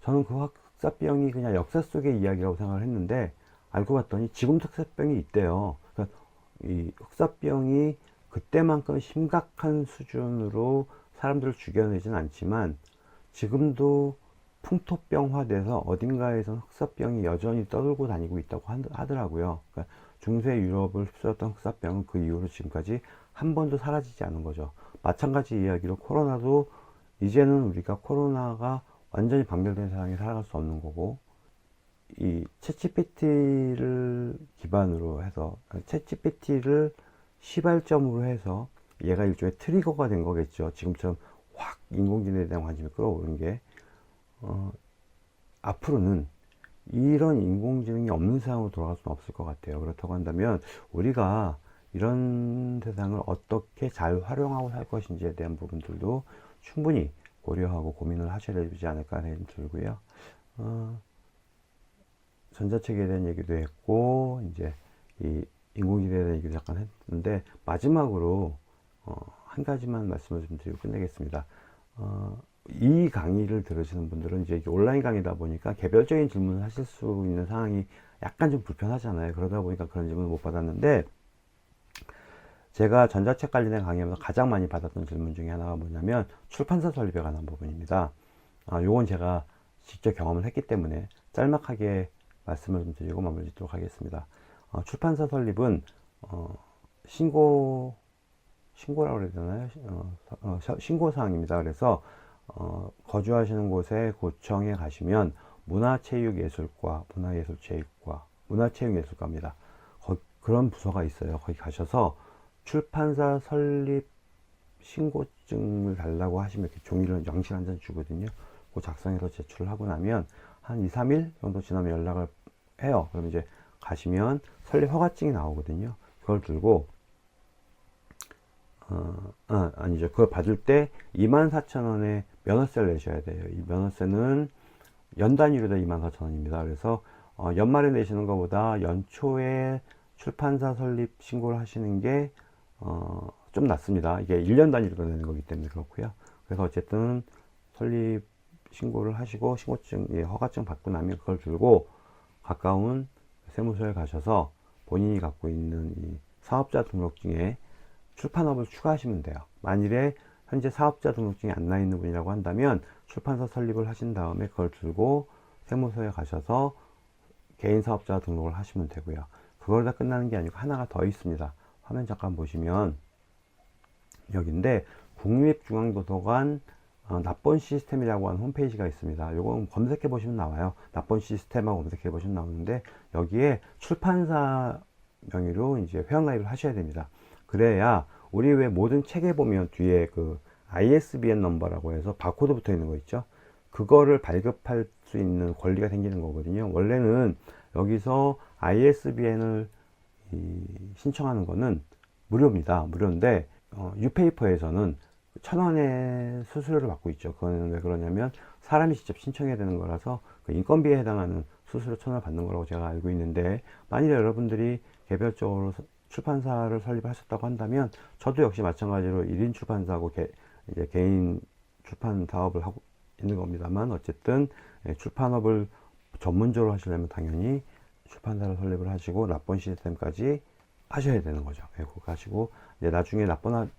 저는 그 흑사병이 그냥 역사 속의 이야기라고 생각을 했는데, 알고 봤더니 지금도 흑사병이 있대요. 그러니까 이 흑사병이 그때만큼 심각한 수준으로 사람들을 죽여내진 않지만, 지금도 풍토병화 돼서 어딘가에서 흑사병이 여전히 떠들고 다니고 있다고 하더라고요. 그러니까 중세 유럽을 휩쓸었던 흑사병은 그 이후로 지금까지 한 번도 사라지지 않은 거죠. 마찬가지 이야기로 코로나도, 이제는 우리가 코로나가 완전히 박멸된 세상에 살아갈 수 없는 거고, 이 챗GPT를 기반으로 해서, 챗GPT를 시발점으로 해서 얘가 일종의 트리거가 된 거겠죠. 지금처럼 확 인공지능에 대한 관심이 끌어오른 게, 앞으로는 이런 인공지능이 없는 세상으로 돌아갈 수는 없을 것 같아요. 그렇다고 한다면 우리가 이런 세상을 어떻게 잘 활용하고 살 것인지에 대한 부분들도 충분히 고려하고 고민을 하셔야 되지 않을까 하는 생각이 들고요. 전자책에 대한 얘기도 했고, 이제 이 인공지능에 대한 얘기도 잠깐 했는데, 마지막으로 한 가지만 말씀을 좀 드리고 끝내겠습니다. 이 강의를 들으시는 분들은 이제 온라인 강의다 보니까 개별적인 질문을 하실 수 있는 상황이 약간 좀 불편하잖아요. 그러다 보니까 그런 질문을 못 받았는데, 제가 전자책 관련된 강의하면서 가장 많이 받았던 질문 중에 하나가 뭐냐면 출판사 설립에 관한 부분입니다. 요건 제가 직접 경험을 했기 때문에 짤막하게 말씀을 좀 드리고 마무리 짓도록 하겠습니다. 출판사 설립은 신고라고 그래야 되나요? 신고사항입니다. 그래서 거주하시는 곳에 구청에 가시면 문화체육예술과, 문화예술체육과, 문화체육예술과입니다. 그런 부서가 있어요. 거기 가셔서 출판사 설립 신고증을 달라고 하시면 이렇게 종이를 영실 한 장 주거든요. 그 작성해서 제출을 하고 나면 한 2, 3일 정도 지나면 연락을 해요. 그럼 이제 가시면 설립 허가증이 나오거든요. 그걸 들고 아니죠. 그걸 받을 때 24,000원의 면허세를 내셔야 돼요. 이 면허세는 연 단위로 24,000원입니다. 그래서 연말에 내시는 것보다 연초에 출판사 설립 신고를 하시는 게 좀 낫습니다. 이게 1년 단위로 내는 거기 때문에 그렇고요. 그래서 어쨌든 설립 신고를 하시고 신고증, 허가증 받고 나면 그걸 들고 가까운 세무서에 가셔서 본인이 갖고 있는 이 사업자 등록증에 출판업을 추가하시면 돼요. 만일에 현재 사업자 등록증이 안 나 있는 분이라고 한다면 출판사 설립을 하신 다음에 그걸 들고 세무서에 가셔서 개인 사업자 등록을 하시면 되고요. 그걸 다 끝나는 게 아니고 하나가 더 있습니다. 화면 잠깐 보시면 여기인데 국립중앙도서관 납본 시스템이라고 하는 홈페이지가 있습니다. 요건 검색해 보시면 나와요. 납본 시스템하고 검색해 보시면 나오는데 여기에 출판사 명의로 이제 회원가입을 하셔야 됩니다. 그래야 우리 왜 모든 책에 보면 뒤에 그 ISBN 넘버라고 해서 바코드 붙어 있는 거 있죠. 그거를 발급할 수 있는 권리가 생기는 거거든요. 원래는 여기서 ISBN을 신청하는 거는 무료입니다. 무료인데 유페이퍼에서는 1,000원의 수수료를 받고 있죠. 그거는 왜 그러냐면 사람이 직접 신청해야 되는 거라서 그 인건비에 해당하는 수수료 1,000원을 받는 거라고 제가 알고 있는데, 만일에 여러분들이 개별적으로 출판사를 설립하셨다고 한다면 저도 역시 마찬가지로 1인 출판사하고 이제 개인 출판 사업을 하고 있는 겁니다만, 어쨌든 출판업을 전문적으로 하시려면 당연히 출판사를 설립을 하시고 납본 시스템까지 하셔야 되는 거죠. 그거 하시고 이제 나중에 납본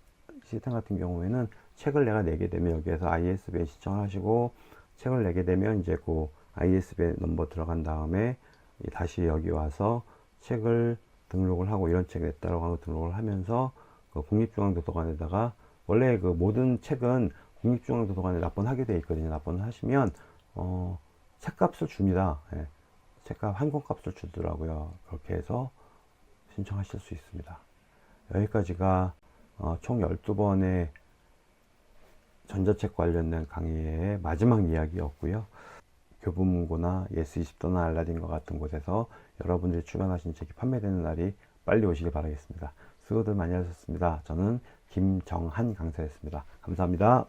시스템 같은 경우에는 책을 내가 내게 되면 여기에서 ISBN 신청을 하시고, 책을 내게 되면 이제 그 ISBN 넘버 들어간 다음에 다시 여기 와서 책을 등록을 하고, 이런 책 냈다라고 하고 등록을 하면서 그 국립중앙도서관에다가, 원래 그 모든 책은 국립중앙도서관에 납본하게 되어 있거든요. 납본을 하시면 책값을 줍니다. 예. 책값 한 권값을 주더라고요. 그렇게 해서 신청하실 수 있습니다. 여기까지가 총 12번의 전자책 관련된 강의의 마지막 이야기였고요. 교보문고나 예스24나 알라딘과 같은 곳에서 여러분들이 출간하신 책이 판매되는 날이 빨리 오시길 바라겠습니다. 수고들 많이 하셨습니다. 저는 김정한 강사였습니다. 감사합니다.